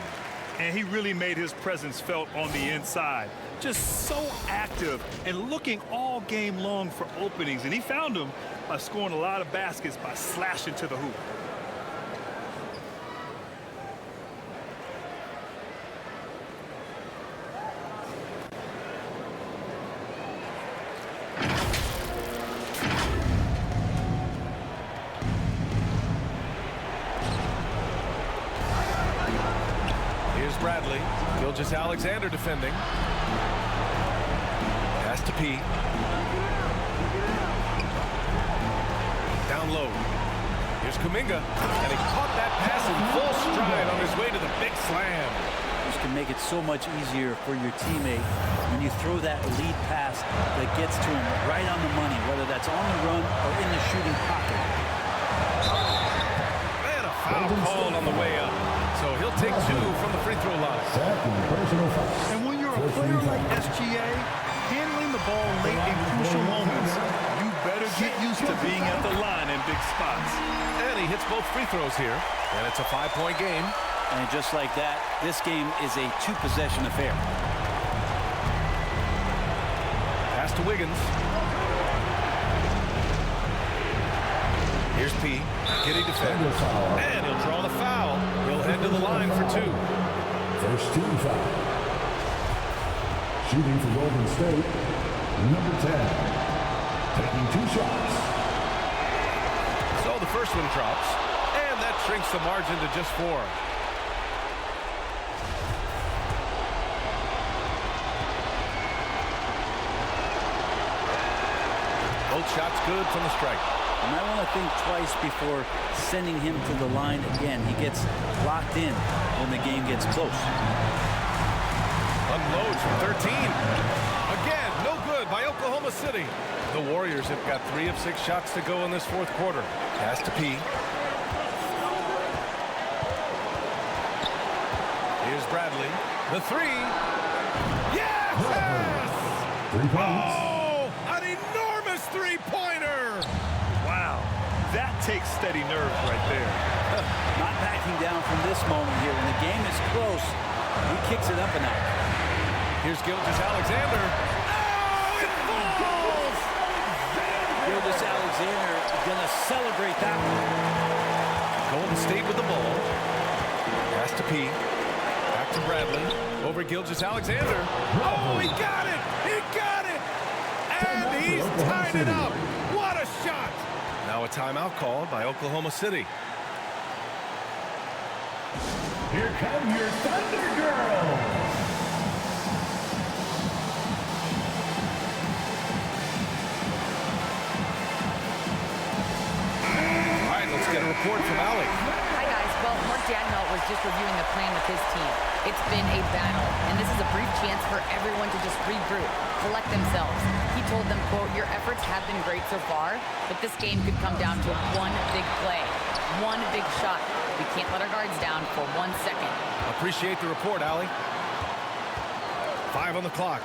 Speaker 14: And he really made his presence felt on the inside. Just so active and looking all game long for openings. And he found them by scoring a lot of baskets by slashing to the hoop.
Speaker 13: Bradley. Gilgeous-Alexander defending. Pass to P. Down low. Here's Kuminga. And he caught that pass in full stride on his way to the big slam.
Speaker 15: This can make it so much easier for your teammate when you throw that lead pass that gets to him right on the money, whether that's on the run or in the shooting pocket.
Speaker 13: And a foul called on the way up. So he'll take 2 from the free throw line.
Speaker 14: And when you're a player like SGA, handling the ball late in crucial moments, you better get used to being at the line in big spots.
Speaker 13: And he hits both free throws here. And it's a 5-point game.
Speaker 15: And just like that, this game is a 2-possession affair.
Speaker 13: Pass to Wiggins. Here's P. Giddey defends. And he'll draw the foul. He'll head to the line for 2.
Speaker 5: First team foul. Shooting for Golden State, number 10. Taking 2 shots.
Speaker 13: So the first one drops. And that shrinks the margin to just 4. Both shots good from the strike.
Speaker 15: You might want to think twice before sending him to the line again. He gets locked in when the game gets close.
Speaker 13: Unloads from 13. Again, no good by Oklahoma City. The Warriors have got 3 of 6 shots to go in this fourth quarter. Pass to P. Here's Bradley. The 3. Yes!
Speaker 5: 3 points.
Speaker 13: Oh, an enormous 3-pointer!
Speaker 14: Wow, that takes steady nerve right there.
Speaker 15: Not backing down from this moment here. When the game is close, he kicks it up a notch.
Speaker 13: Here's Gilgeous-Alexander. Oh, it falls!
Speaker 15: Gilgeous-Alexander gonna celebrate that one.
Speaker 13: Golden State with the ball. Pass to P. Back to Bradley. Over Gilgeous-Alexander. Oh, he got it! He got it! And he's tied it up. What a shot. Now a timeout called by Oklahoma City.
Speaker 5: Here come your Thunder Girls.
Speaker 13: All right, let's get a report from Allie.
Speaker 16: Hi, guys. Well, Mark Jadnall was just reviewing the plan with his team. It's been a battle, and this is a brief chance for everyone to just regroup, collect themselves. He told them, quote, your efforts have been great so far, but this game could come down to one big play, one big shot. We can't let our guards down for 1 second.
Speaker 13: Appreciate the report, Allie. 5 on the clock.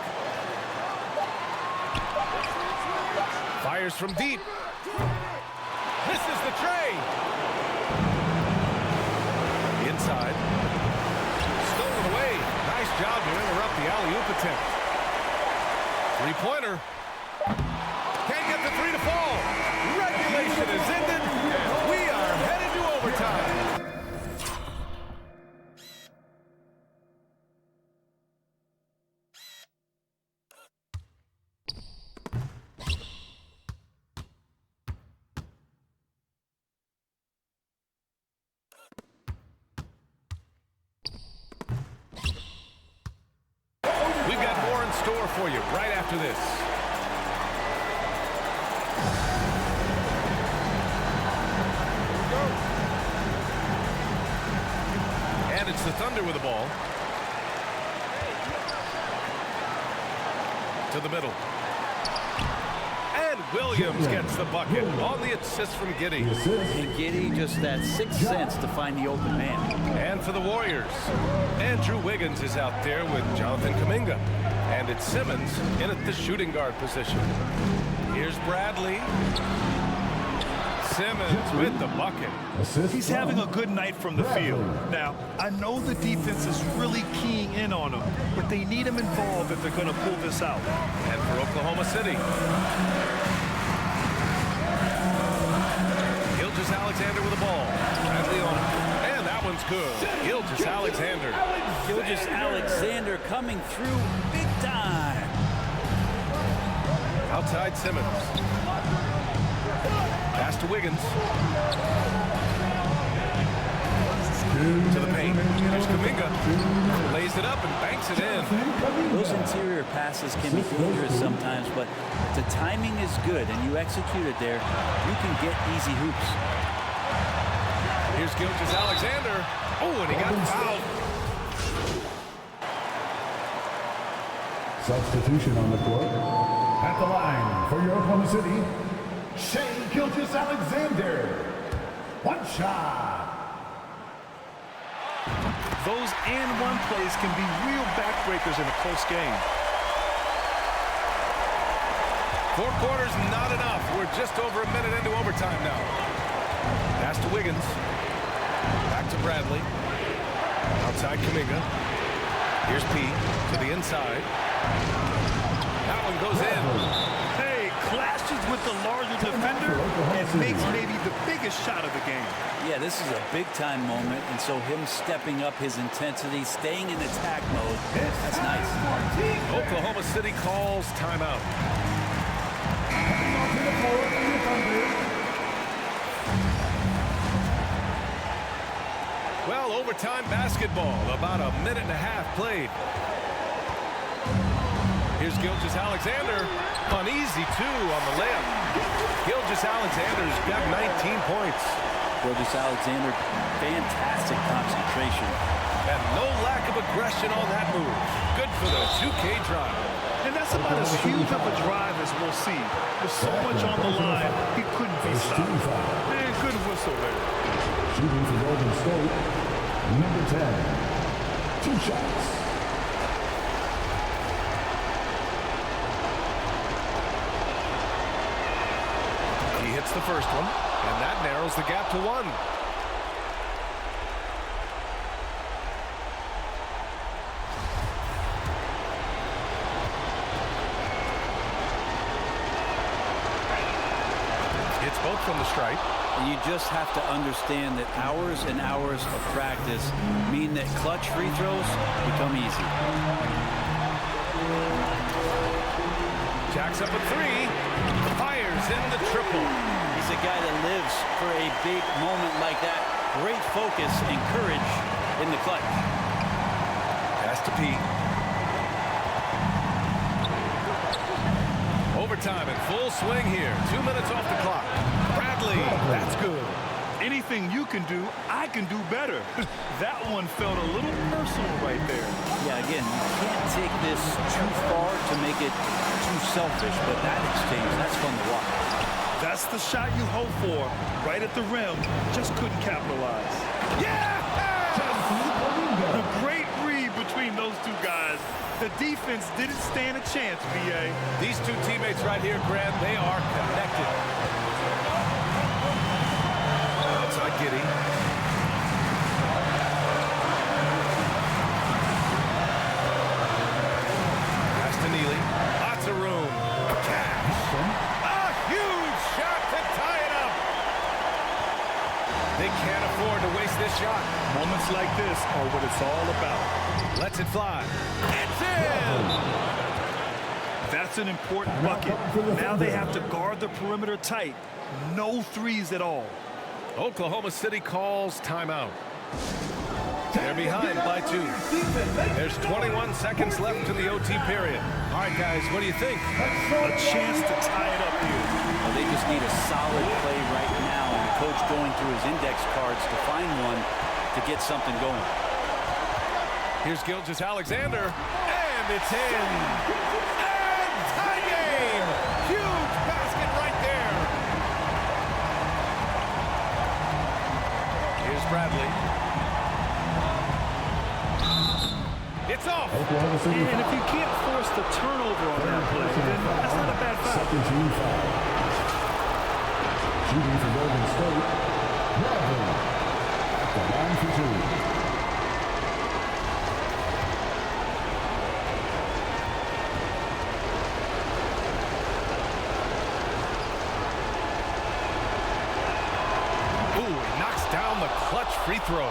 Speaker 13: Fires from deep. Misses the tray. Inside. Stolen away. Nice job to interrupt the alley-oop attempt. Three-pointer. Can't get the three to fall. Regulation is ended. We are headed to overtime. We've got more in store for you right after this. And it's the Thunder with the ball. To the middle. And Williams gets the bucket on the assist from Giddey.
Speaker 15: And Giddey just that sixth sense to find the open man.
Speaker 13: And for the Warriors, Andrew Wiggins is out there with Jonathan Kuminga. And it's Simmons in at the shooting guard position. Here's Bradley. Simmons with the bucket.
Speaker 14: He's having a good night from the field. Now, I know the defense is really keying in on him, but they need him involved if they're going to pull this out.
Speaker 13: And for Oklahoma City, Gilgeous-Alexander with the ball. Bradley on it. And that one's good. Gilgeous-Alexander.
Speaker 15: Gilgeous-Alexander coming through big time.
Speaker 13: Outside Simmons. Pass to Wiggins. To the paint. Here's Kuminga. Lays it up and banks it in.
Speaker 15: Those interior passes can be dangerous sometimes, but if the timing is good and you execute it there, you can get easy hoops.
Speaker 13: Here's Gilgeous-Alexander. Oh, and he got fouled.
Speaker 5: Substitution on the court. At the line for your Oklahoma City, Shai Gilgeous-Alexander. One shot.
Speaker 14: Those and one plays can be real backbreakers in a close game.
Speaker 13: 4 quarters, not enough. We're just over a minute into overtime now. Pass to Wiggins. Back to Bradley. Outside Kuminga. Here's P to the inside. That one goes in.
Speaker 14: Hey, clashes with the larger defender and makes maybe the biggest shot of the game.
Speaker 15: Yeah, this is a big-time moment, and so him stepping up his intensity, staying in attack mode, that's nice.
Speaker 13: Oklahoma City calls timeout. Well, overtime basketball, about a minute and a half played. Here's Gilgeous-Alexander, an easy 2 on the layup. Gilgeous-Alexander's got 19 points.
Speaker 15: Gilgeous-Alexander, fantastic concentration.
Speaker 13: And no lack of aggression on that move. Good for the 2K drive.
Speaker 14: And that's about as huge of a drive as we'll see. With so much on the line, he couldn't be stopped. Man, good whistle there.
Speaker 5: Shooting for Golden State, number 10. 2 shots.
Speaker 13: He hits the first one, and that narrows the gap to 1. Hits both from the stripe.
Speaker 15: And you just have to understand that hours and hours of practice mean that clutch free throws become easy.
Speaker 13: Jackson Stacks up a three. Fires in the triple.
Speaker 15: He's a guy that lives for a big moment like that. Great focus and courage in the clutch.
Speaker 13: Pass to Pete. Overtime in full swing here. 2 minutes off the clock. Bradley, that's good.
Speaker 14: Anything you can do, I can do better. That one felt a little personal right there.
Speaker 15: Yeah, again, you can't take this too far to make it too selfish, but that exchange, that's fun to watch.
Speaker 14: That's the shot you hope for, right at the rim. Just couldn't capitalize. Yeah! A great read between those two guys. The defense didn't stand a chance, BA.
Speaker 13: These two teammates right here, Grant, they are connected. Outside Giddy. Pass to Neely. Lots of room. Cash. A huge shot to tie it up. They can't afford to waste this shot.
Speaker 14: Moments like this are what it's all about.
Speaker 13: Lets it fly. It's in!
Speaker 14: That's an important bucket. Now they have to guard the perimeter tight. No threes at all.
Speaker 13: Oklahoma City calls timeout. They're behind by 2. There's 21 seconds left to the OT period. All right, guys, what do you think?
Speaker 14: A chance to tie it up here.
Speaker 15: Well, they just need a solid play right now, and the coach going through his index cards to find one to get something going.
Speaker 13: Here's Gilgeous-Alexander, and it's in. And tie game! Huge basket right there. Here's Bradley. It's off.
Speaker 14: And if you can't force the turnover on that play, then that's not a bad foul.
Speaker 5: Second team foul. Shooting for Golden State. Bradley at the line for 2.
Speaker 13: Down the clutch free throw.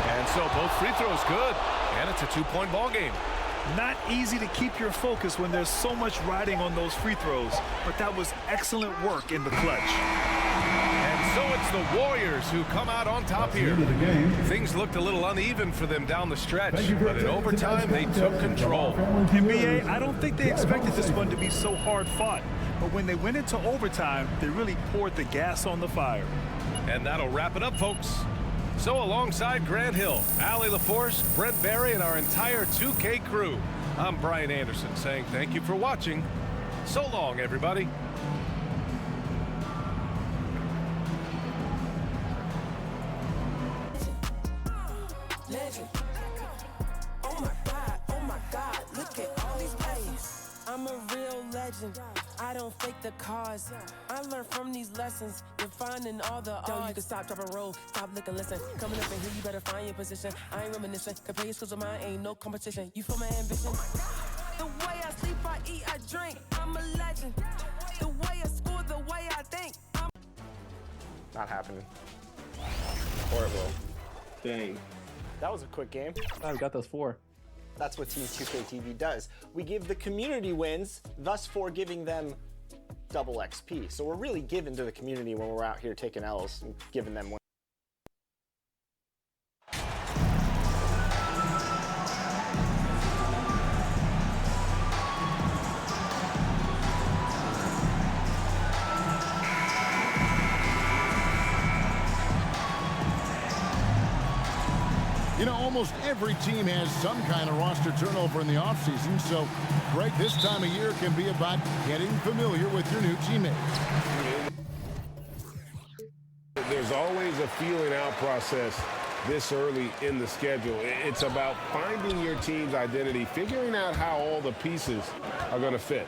Speaker 13: And so both free throws good. And it's a 2-point ball game.
Speaker 14: Not easy to keep your focus when there's so much riding on those free throws, but that was excellent work in the clutch.
Speaker 13: So it's the Warriors who come out on top here. Things looked a little uneven for them down the stretch, but in overtime they took control.
Speaker 14: NBA, I don't think they expected this one to be so hard fought, but when they went into overtime, they really poured the gas on the fire.
Speaker 13: And that'll wrap it up, folks. So alongside Grant Hill, Allie LaForce, Brent Barry, and our entire 2K crew, I'm Brian Anderson saying thank you for watching. So long, everybody.
Speaker 9: Legend. Oh my God, look at all these plays. I'm a real legend. I don't fake the cause. I learned from these lessons. You're finding all the odds. You can stop, drop, and roll. Stop, look, and listen. Coming up in here, you better find your position. I ain't reminiscing. Compare your skills with mine, ain't no competition. You feel my ambition? The way I sleep, I eat, I drink. I'm a legend. The way I score, the way I think.
Speaker 1: Not happening. Or it will.
Speaker 10: Dang.
Speaker 1: That was a quick game.
Speaker 10: Oh, we got those 4.
Speaker 1: That's what Team 2K TV does. We give the community wins, thus for giving them double XP. So we're really giving to the community when we're out here taking L's and giving them wins.
Speaker 2: You know, almost every team has some kind of roster turnover in the offseason, so break this time of year can be about getting familiar with your new teammates.
Speaker 8: There's always a feeling out process this early in the schedule. It's about finding your team's identity, figuring out how all the pieces are going to fit.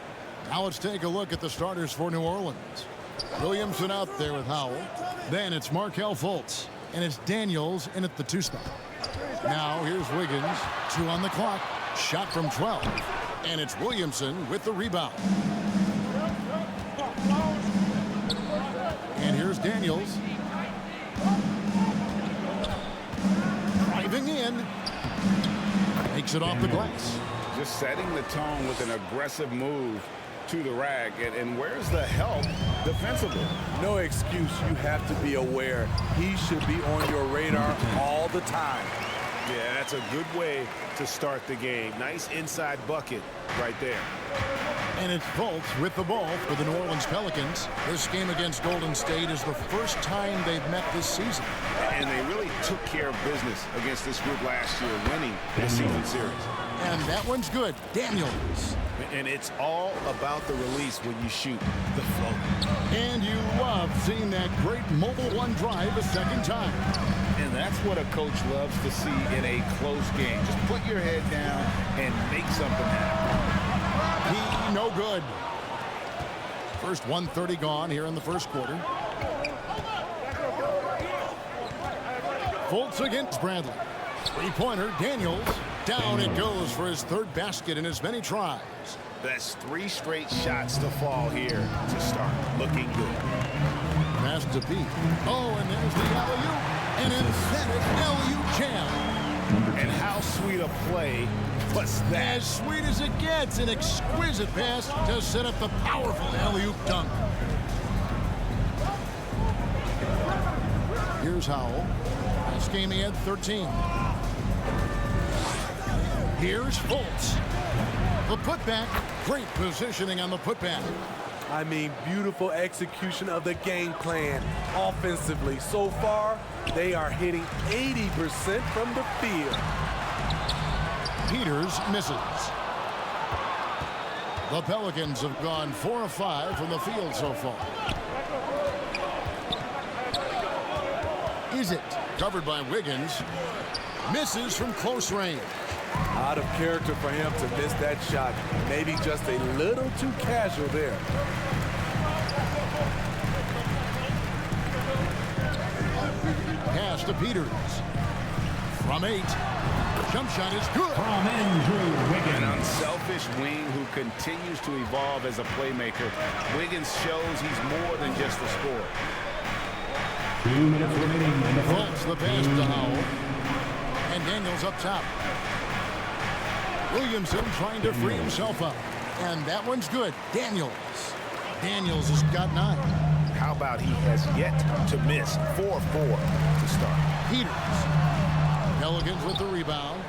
Speaker 2: Now let's take a look at the starters for New Orleans. Williamson out there with Howell. Then it's Markelle Fultz, and it's Daniels in at the 2 spot. Now here's Wiggins, 2 on the clock, shot from 12, and it's Williamson with the rebound. Daniels. Driving in. Makes it off the glass.
Speaker 3: Just setting the tone with an aggressive move to the rack. And where's the help defensively?
Speaker 17: No excuse. You have to be aware. He should be on your radar all the time.
Speaker 8: Yeah, that's a good way to start the game. Nice inside bucket right there.
Speaker 2: And it's Fultz with the ball for the New Orleans Pelicans. This game against Golden State is the first time they've met this season.
Speaker 3: And they really took care of business against this group last year, winning the season series.
Speaker 2: And that one's good. Daniels.
Speaker 8: And it's all about the release when you shoot the float.
Speaker 2: And you love seeing that great mobile one drive a second time.
Speaker 3: And that's what a coach loves to see in a close game. Just put your head down and make something happen.
Speaker 2: He no good. First 1:30 gone here in the first quarter. Fultz against Bradley. Three-pointer, Daniels. Down it goes for his third basket in as many tries.
Speaker 3: That's 3 straight shots to fall here to start. Looking good.
Speaker 2: Pass to Pete. Oh, and there's the alley-oop. An emphatic alley-oop jam.
Speaker 3: And how sweet a play was that?
Speaker 2: As sweet as it gets. An exquisite pass to set up the powerful alley-oop dunk. Here's Howell. Last game he had 13. Here's Fultz. The putback. Great positioning on the putback.
Speaker 17: I mean, beautiful execution of the game plan offensively. So far, they are hitting 80% from the field.
Speaker 2: Peters misses. The Pelicans have gone 4 of 5 from the field so far. Is it covered by Wiggins? Misses from close range.
Speaker 17: Out of character for him to miss that shot. Maybe just a little too casual there.
Speaker 2: Pass to Peters. From 8. Jump shot is good.
Speaker 5: From Andrew Wiggins.
Speaker 3: An unselfish wing who continues to evolve as a playmaker. Wiggins shows he's more than just a scorer.
Speaker 5: 2 minutes remaining in the
Speaker 2: Fultz the pass to Howell. And Daniels up top. Williamson trying to free himself up. And that one's good. Daniels. Daniels has got 9.
Speaker 8: How about he has yet to miss 4-4 to start.
Speaker 2: Peters. Pelicans with the rebound.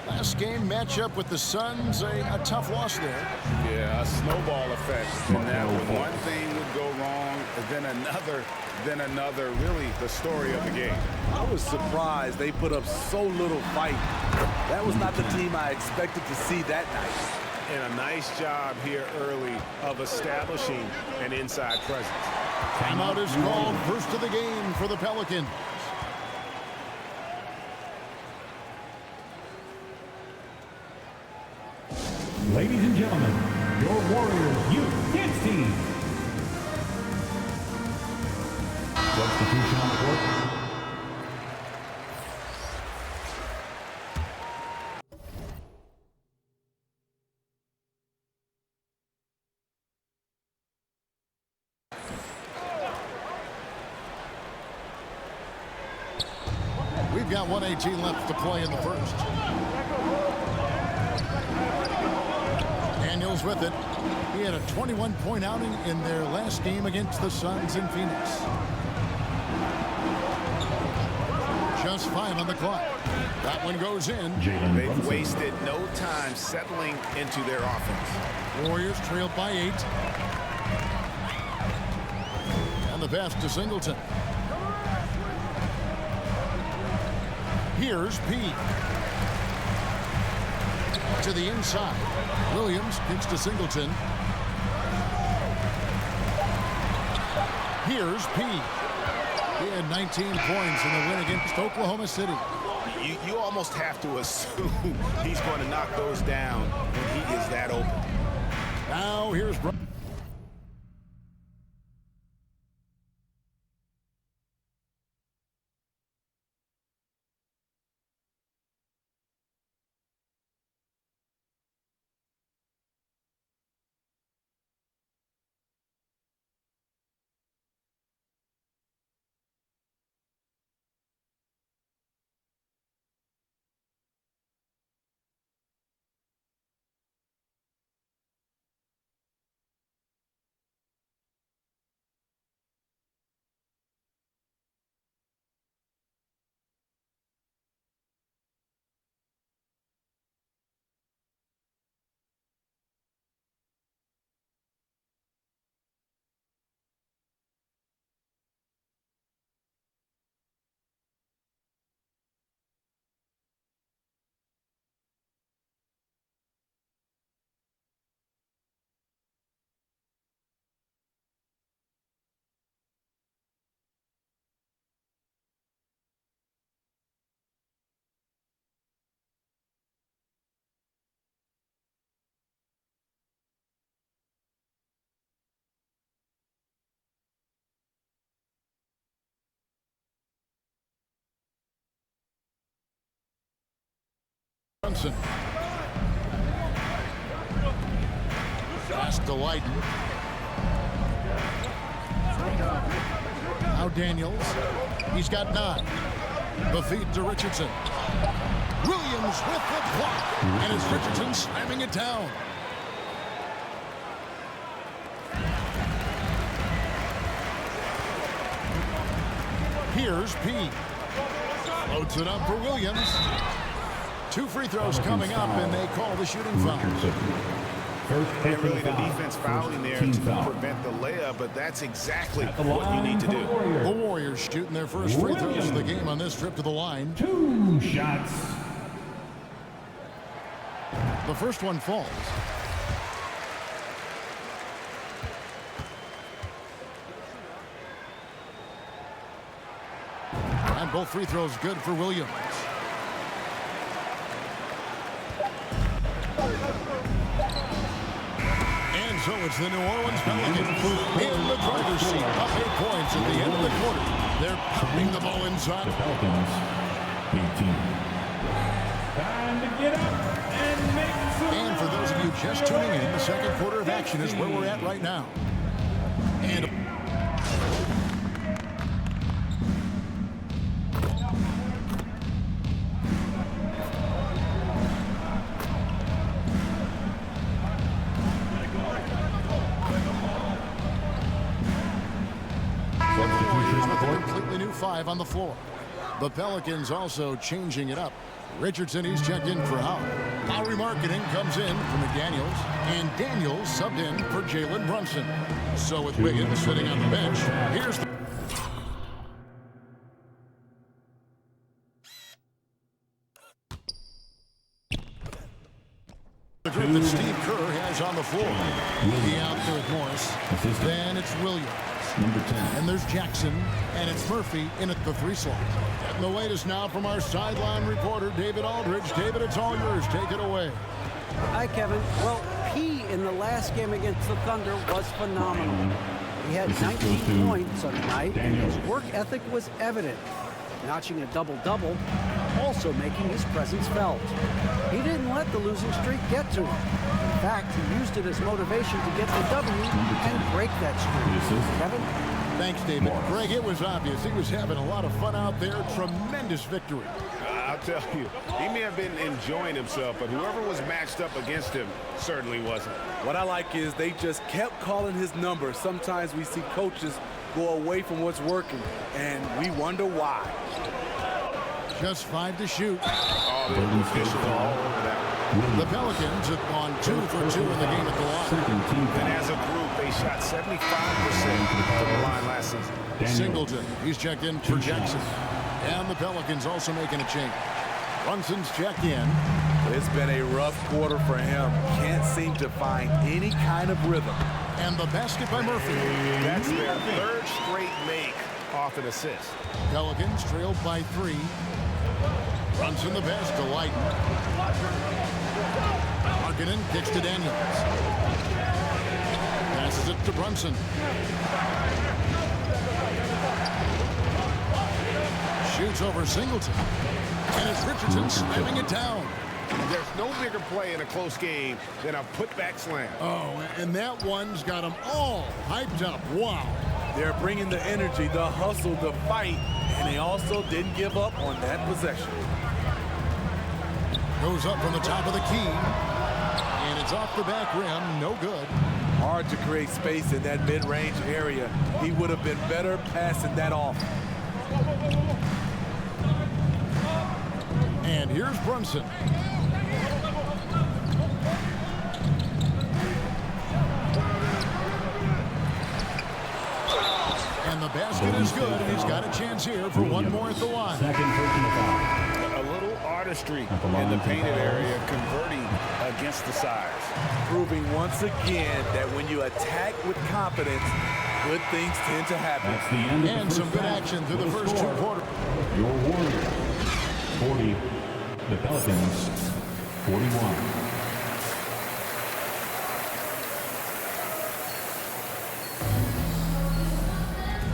Speaker 2: Last game matchup with the Suns, a tough loss there.
Speaker 3: Yeah, a snowball effect. And now when one thing would go wrong, then another, really the story of the game.
Speaker 17: I was surprised they put up so little fight. That was not the team I expected to see that night.
Speaker 8: And a nice job here early of establishing an inside presence.
Speaker 2: Timeout is called. First of the game for the Pelicans.
Speaker 5: Ladies and gentlemen, your Warriors Youth Dance Team. Substitution on the court.
Speaker 2: We've got 1:18 left to play in the first. Daniels with it. He had a 21-point outing in their last game against the Suns in Phoenix. Just 5 on the clock. That one goes in.
Speaker 3: They've wasted no time settling into their offense.
Speaker 2: Warriors trailed by 8. And the pass to Singleton. Here's P. To the inside. Williams kicks to Singleton. Here's P. He had 19 points in the win against Oklahoma City.
Speaker 8: You almost have to assume he's going to knock those down when he is that open.
Speaker 2: Now here's Brunson. Pass to Lighton. Now Daniels. He's got 9. The feed to Richardson. Williams with the block. And it's Richardson slamming it down. Here's P. Loads it up for Williams. 2 free throws coming up, and they call the shooting foul.
Speaker 3: Yeah, really, the defense fouling there to prevent the layup, but that's exactly what you need to do.
Speaker 2: The Warriors shooting their first free throws of the game on this trip to the line.
Speaker 5: 2 shots.
Speaker 2: The first one falls. And both free throws good for Williams. And so it's the New Orleans Pelicans in the driver's seat, up 8 points at the end of the quarter. They're pounding the ball inside.
Speaker 5: The Pelicans, 18. Time to get up and make some.
Speaker 2: And for those of you just tuning in, the second quarter of action is where we're at right now. And with a completely new 5 on the floor. The Pelicans also changing it up. Richardson, he's checked in for Howard. Lowry Marketing comes in for McDaniels, and Daniels subbed in for Jalen Brunson. So with Wiggins sitting on the bench, here's the group that Steve Kerr has on the floor. He out there with Morris. Then it's Williams.
Speaker 5: Number 10.
Speaker 2: And there's Jackson, and it's Murphy in at the 3 slot. And the latest now from our sideline reporter, David Aldridge. David, it's all yours. Take it away.
Speaker 7: Hi, Kevin. Well, P in the last game against the Thunder was phenomenal. He had 19 points on the night, and his work ethic was evident. Notching a double-double, also making his presence felt. He didn't let the losing streak get to him. In fact, he used it as motivation to get the W and break that streak. Kevin?
Speaker 2: Thanks, David. Greg, it was obvious. He was having a lot of fun out there. Tremendous victory.
Speaker 8: I'll tell you, he may have been enjoying himself, but whoever was matched up against him certainly wasn't.
Speaker 17: What I like is they just kept calling his number. Sometimes we see coaches go away from what's working, and we wonder why.
Speaker 2: Just 5 to shoot.
Speaker 8: Oh, they were official all over that.
Speaker 2: The Pelicans have gone 2 for 2 in the game at the line.
Speaker 8: And as a group, they shot 75% from the line last season.
Speaker 2: Singleton, he's checked in for Jackson. And the Pelicans also making a change. Brunson's checked in.
Speaker 17: It's been a rough quarter for him. Can't seem to find any kind of rhythm.
Speaker 2: And the basket by Murphy.
Speaker 8: That's their 3rd straight make off an assist.
Speaker 2: Pelicans trailed by 3. Brunson the pass to Lighton. Markkanen kicks to Daniels. Passes it to Brunson. Shoots over Singleton. And it's Richardson slamming it down.
Speaker 8: There's no bigger play in a close game than a putback slam.
Speaker 2: Oh, and that one's got them all hyped up. Wow.
Speaker 17: They're bringing the energy, the hustle, the fight, and they also didn't give up on that possession.
Speaker 2: Goes up from the top of the key, and it's off the back rim. No good.
Speaker 17: Hard to create space in that mid-range area. He would have been better passing that off.
Speaker 2: And here's Brunson. And the basket is good, and he's got a chance here for one more at the line.
Speaker 8: A little artistry in the painted area, converting against the size.
Speaker 17: Proving once again that when you attack with confidence, good things tend to happen.
Speaker 5: That's the end of
Speaker 2: And
Speaker 5: the
Speaker 2: some good
Speaker 5: half.
Speaker 2: action through the
Speaker 5: With
Speaker 2: first 2
Speaker 5: score,
Speaker 2: quarters.
Speaker 5: Your Warriors, 40. The Pelicans, 41.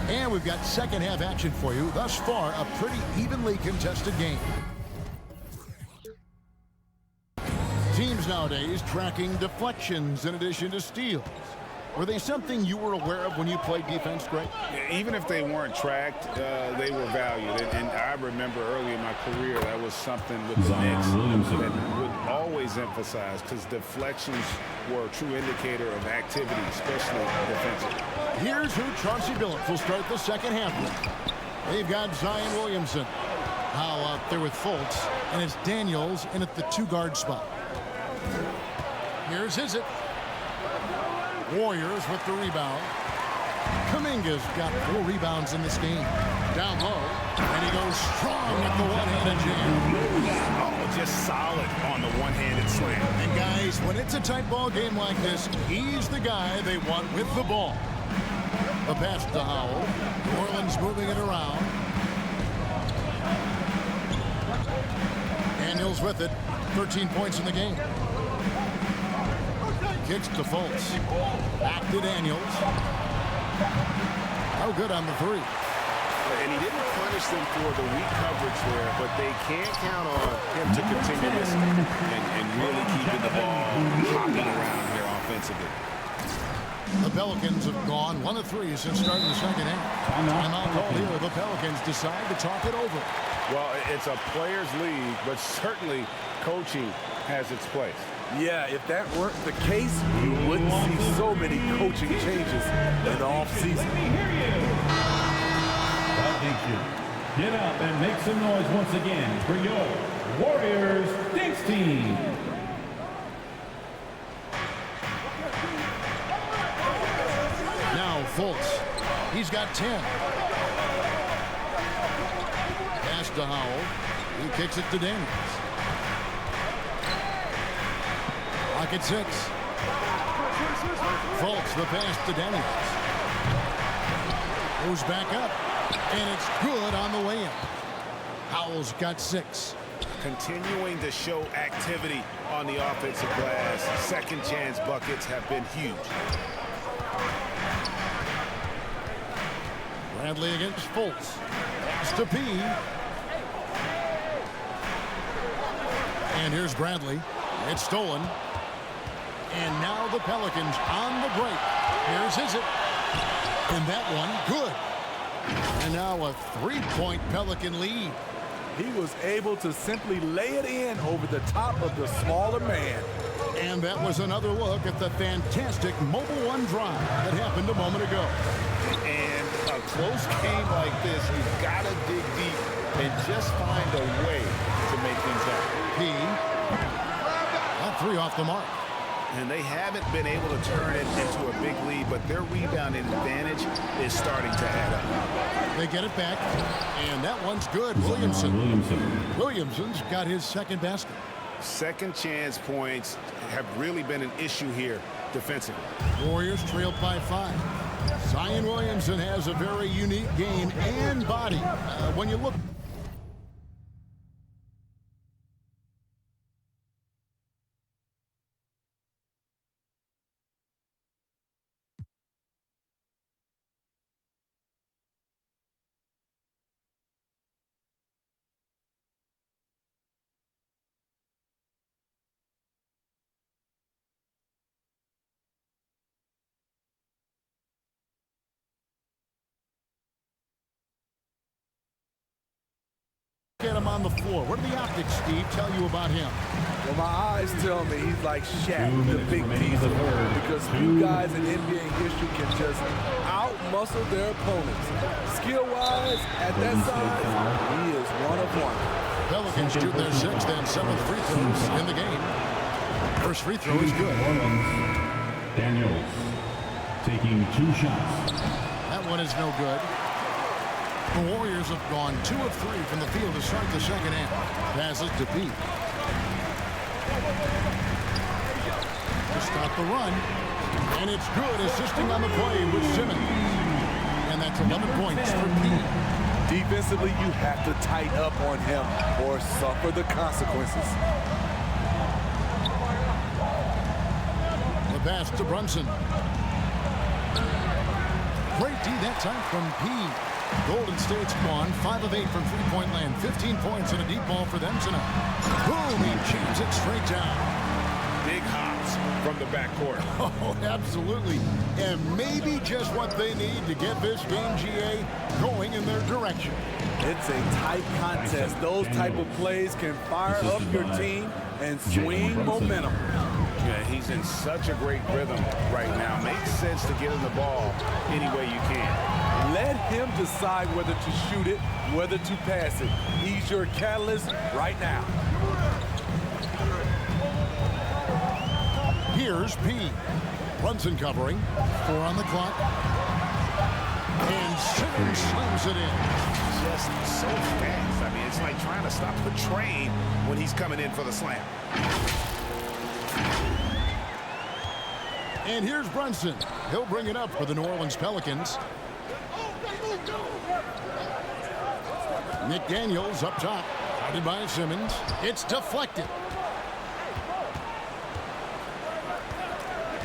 Speaker 2: And we've got second half action for you. Thus far, a pretty evenly contested game. Teams nowadays tracking deflections in addition to steals. Were they something you were aware of when you played defense, Greg?
Speaker 3: Even if they weren't tracked, they were valued. And I remember early in my career, that was something with the Knicks that would always emphasize, because deflections were a true indicator of activity, especially defensively.
Speaker 2: Here's who Chauncey Billups will start the second half with. They've got Zion Williamson. Howell out there with Fultz, and it's Daniels in at the 2-guard spot. Here's Izet. Warriors with the rebound. Kuminga's got 4 rebounds in this game. Down low, and he goes strong with the one-handed jam.
Speaker 3: Oh, just solid on the one-handed slam.
Speaker 2: And guys, when it's a tight ball game like this, he's the guy they want with the ball. The pass to Howell. New Orleans moving it around. Daniels with it. 13 points in the game. Kicks to Fultz. Back to Daniels. Oh, good on the 3.
Speaker 8: And he didn't punish them for the weak coverage there, but they can't count on him to continue this and really keeping the ball hopping around here offensively.
Speaker 2: The Pelicans have gone 1 of 3 since starting the second half. Timeout called here. The Pelicans decide to talk it over.
Speaker 3: Well, it's a players' league, but certainly coaching has its place.
Speaker 17: Yeah, if that weren't the case, you wouldn't see so many coaching changes in the offseason.
Speaker 5: Get up and make some noise once again for your Warriors Dinks team.
Speaker 2: Now Fultz. He's got 10. Pass to Howell. He kicks it to Daniels. Lock at 6. Fultz, the pass to Daniels. Goes back up. And it's good on the way in. Howell's got 6.
Speaker 8: Continuing to show activity on the offensive glass. Second chance buckets have been huge.
Speaker 2: Bradley against Fultz. Pass to P. And here's Bradley. It's stolen. And now the Pelicans on the break. Here's Izet. And that one, good. And now a 3-point Pelican lead.
Speaker 17: He was able to simply lay it in over the top of the smaller man.
Speaker 2: And that was another look at the fantastic Mobile One drive that happened a moment ago.
Speaker 8: And a close game like this, you've got to dig deep and just find a way to make things happen.
Speaker 2: P. That 3 off the mark.
Speaker 8: And they haven't been able to turn it into a big lead, but their rebounding advantage is starting to add up.
Speaker 2: They get it back, and that one's good. Williamson's got his second basket.
Speaker 8: Second chance points have really been an issue here defensively.
Speaker 2: Warriors trailed by 5. Zion Williamson has a very unique game and body. When you look... Get him on the floor. What do the optics, Steve, tell you about him?
Speaker 17: Well, my eyes tell me he's like Shaq, the big teaser, because few guys in NBA history can just out-muscle their opponents. Skill-wise, at that size, he is one of one.
Speaker 2: Pelicans shoot their 6th and 7th free throws in the game. First free throw is good.
Speaker 5: Daniels taking 2 shots.
Speaker 2: That one is no good. The Warriors have gone 2 of 3 from the field to start the second half. Passes to Pete. To stop the run. And it's good, assisting on the play with Simmons. And that's 11 points for Pete.
Speaker 17: Defensively, you have to tighten up on him or suffer the consequences.
Speaker 2: The pass to Brunson. Great D that time from Pete. Golden State's gone 5 of 8 from three-point land. 15 points and a deep ball for them tonight. Boom, he jams it straight down.
Speaker 3: big hops from the backcourt.
Speaker 2: Oh, absolutely. And maybe just what they need to get this game, GA, going in their direction.
Speaker 17: It's a tight contest. Those type of plays can fire up your team and swing momentum.
Speaker 3: Yeah, he's in such a great rhythm right now. Makes sense to get him the ball any way you can.
Speaker 17: Let him decide whether to shoot it, whether to pass it. He's your catalyst right now.
Speaker 2: Here's P. Brunson covering. 4 on the clock. And Simmons slams it in.
Speaker 3: Just so fast. I mean, it's like trying to stop the train when he's coming in for the slam.
Speaker 2: And here's Brunson. He'll bring it up for the New Orleans Pelicans. McDaniels up top. Guarded by Simmons. It's deflected.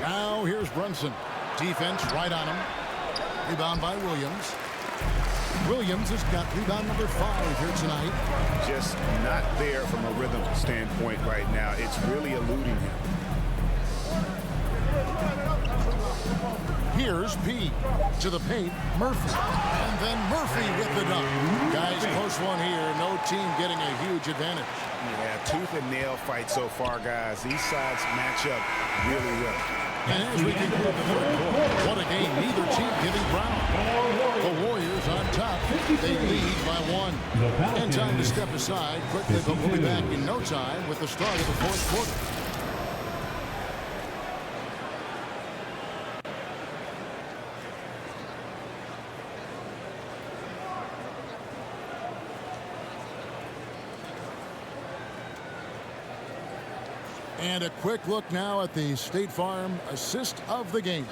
Speaker 2: Now here's Brunson. Defense right on him. Rebound by Williams. Williams has got rebound number 5 here tonight.
Speaker 3: Just not there from a rhythm standpoint right now. It's really eluding him.
Speaker 2: Here's P. To the paint, Murphy. And then Murphy with the dunk. Guys, close one here. No team getting a huge advantage.
Speaker 3: Yeah, tooth and nail fight so far, guys. These sides match up really well.
Speaker 2: And as we conclude the third quarter, what a game. Neither team giving ground. The Warriors on top. They lead by 1. And time to step aside quickly, but we'll be back in no time with the start of the fourth quarter. And a quick look now at the State Farm assist of the game.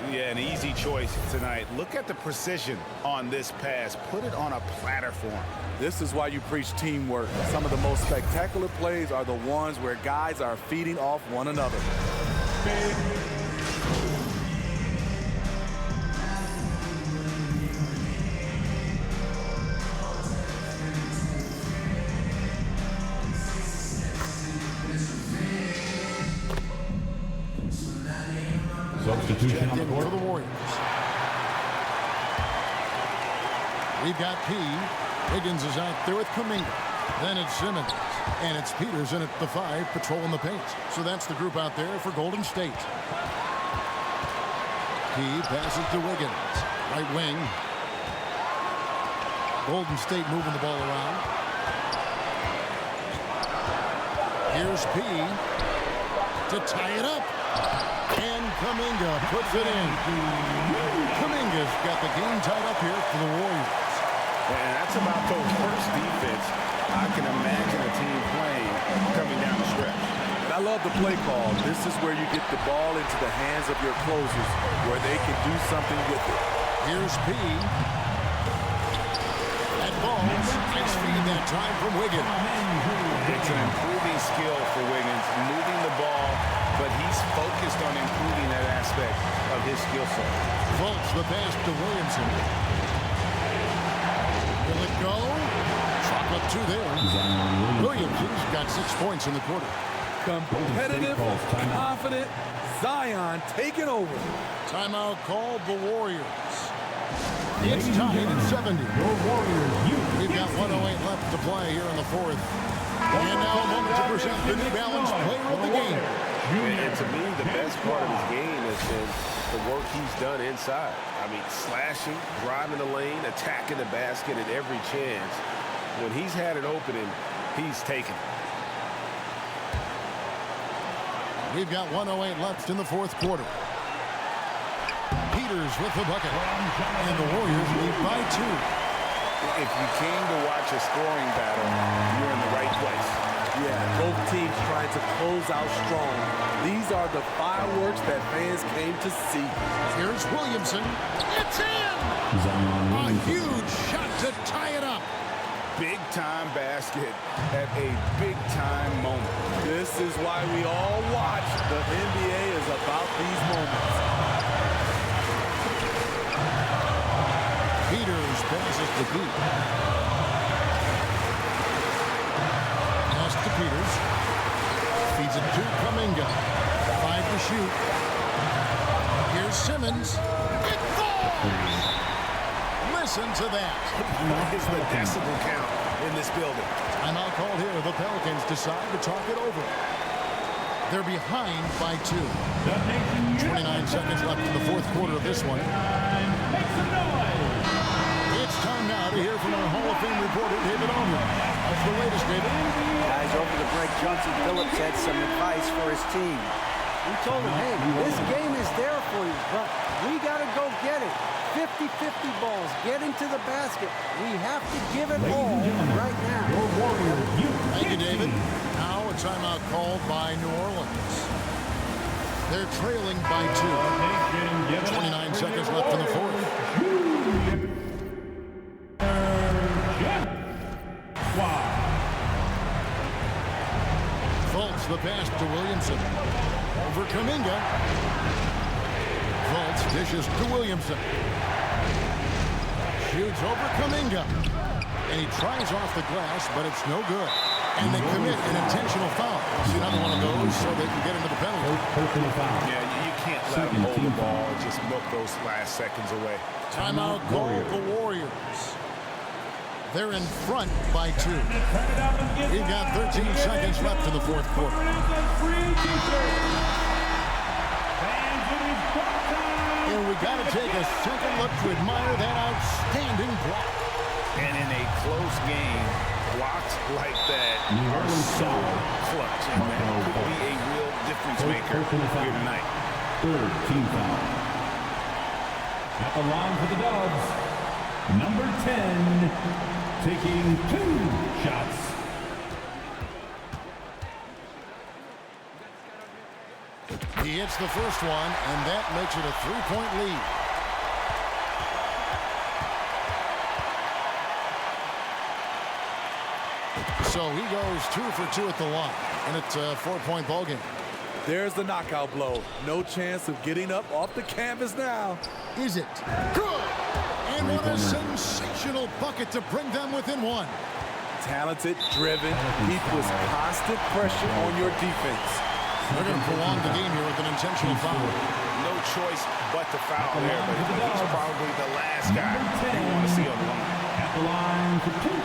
Speaker 3: Yeah, an easy choice tonight. Look at the precision on this pass. Put it on a platter for him.
Speaker 17: This is why you preach teamwork. Some of the most spectacular plays are the ones where guys are feeding off one another.
Speaker 2: Substitution on the board for the Warriors. We've got P. Higgins is out there with Kuminga. Then it's Simmons. And it's Peters in at the 5, patrolling the paint. So that's the group out there for Golden State. P passes to Wiggins. Right wing. Golden State moving the ball around. Here's P. to tie it up. And Kuminga puts it in. Kuminga's got the game tied up here for the Warriors.
Speaker 3: And that's about the worst defense I can imagine a team playing coming down the stretch.
Speaker 17: And I love the play call. This is where you get the ball into the hands of your closers, where they can do something with it.
Speaker 2: Here's P. That ball's nice feed that time from Wiggins.
Speaker 3: It's an improving skill for Wiggins, moving the ball, but he's focused on improving that aspect of his skill set.
Speaker 2: Fultz the pass to Williamson. Will it go? Chalk up 2 there. Williamson's got 6 points in the quarter.
Speaker 17: Competitive, confident, Zion taking over.
Speaker 2: Timeout called the Warriors. It's tied at 70. We've got 1:08 left to play here in the fourth. And now a moment to present the New Balance player of the game.
Speaker 8: And to me, the best part of his game has been the work he's done inside. I mean, slashing, driving the lane, attacking the basket at every chance. When he's had an opening, he's taken it.
Speaker 2: We've got 1:08 left in the fourth quarter. Peters with the bucket. And the Warriors lead by 2.
Speaker 3: If you came to watch a scoring battle, you're in the right place.
Speaker 17: Yeah, both teams trying to close out strong. These are the fireworks that fans came to see.
Speaker 2: Here's Williamson. It's in! A huge shot to tie it up.
Speaker 3: Big-time basket at a big-time moment.
Speaker 17: This is why we all watch. The NBA is about these moments.
Speaker 2: Peters passes to Pete. Pass to Peters. Feeds it to Kuminga. Kuminga. 5 to shoot. Here's Simmons. It falls! Listen to that.
Speaker 8: What is the decibel count in this building?
Speaker 2: Timeout called here. The Pelicans decide to talk it over. They're behind by 2. 29 seconds left in the fourth quarter of this one. It's time now to hear from our Hall of Fame reporter, David Allman. What's the latest, David?
Speaker 7: Guys, over the break, Johnson Phillips had some advice for his team. He told them, hey, this game is there for you, but we got to go get it. 50-50 balls, get into the basket. We have to give it all right now.
Speaker 2: Thank you, David. Now a timeout called by New Orleans. They're trailing by 2. 29 seconds left in the fourth. Fultz the pass to Williamson. Over Kuminga. Fultz dishes to Williamson. Shoots over Kuminga. And he tries off the glass, but it's no good. And they commit an intentional foul. It's another one of those so they can get into the penalty.
Speaker 3: Yeah, you can't let them hold the ball and just milk those last seconds away.
Speaker 2: Timeout called the Warriors. They're in front by 2. We've got 13 seconds left in the fourth quarter. And we got to take a second look to admire that outstanding block.
Speaker 3: And in a close game, blocks like that are so clutch. And that could be a real difference maker here tonight.
Speaker 5: Third team foul. At the line for the Dubs, number 10, taking 2 shots.
Speaker 2: He hits the first one, and that makes it a 3-point lead. So he goes 2 for 2 at the line, and it's a 4-point ball game.
Speaker 17: There's the knockout blow. No chance of getting up off the canvas now.
Speaker 2: Is it? Good! And what a sensational bucket to bring them within 1.
Speaker 17: Talented, driven. He puts constant pressure on your defense.
Speaker 2: They're going to prolong the game here with an intentional foul.
Speaker 3: No choice but to foul there, but he's probably the last guy you want to see on the line.
Speaker 5: At the line for 2.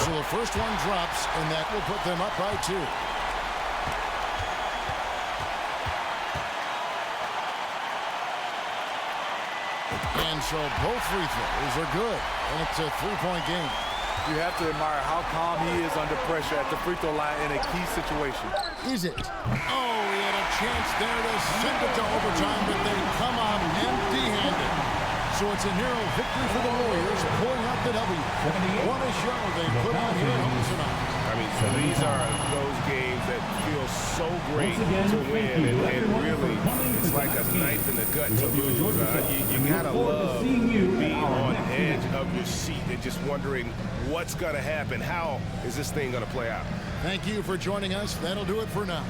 Speaker 2: So the first one drops, and that will put them up by 2. And so both free throws are good, and it's a 3-point game.
Speaker 17: You have to admire how calm he is under pressure at the free throw line in a key situation.
Speaker 2: Is it? Oh, he had a chance there to send it to overtime, but they come out empty-handed. So it's a narrow victory for the Warriors, pulling out the W. What a show they put on here at home tonight.
Speaker 3: I mean, so these are those games that feel so great to win, and really, it's like a knife in the gut to lose. You gotta love being on edge of your seat and just wondering what's gonna happen. How is this thing gonna play out?
Speaker 2: Thank you for joining us. That'll do it for now.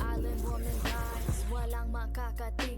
Speaker 18: Island woman dies, walang makakatigil.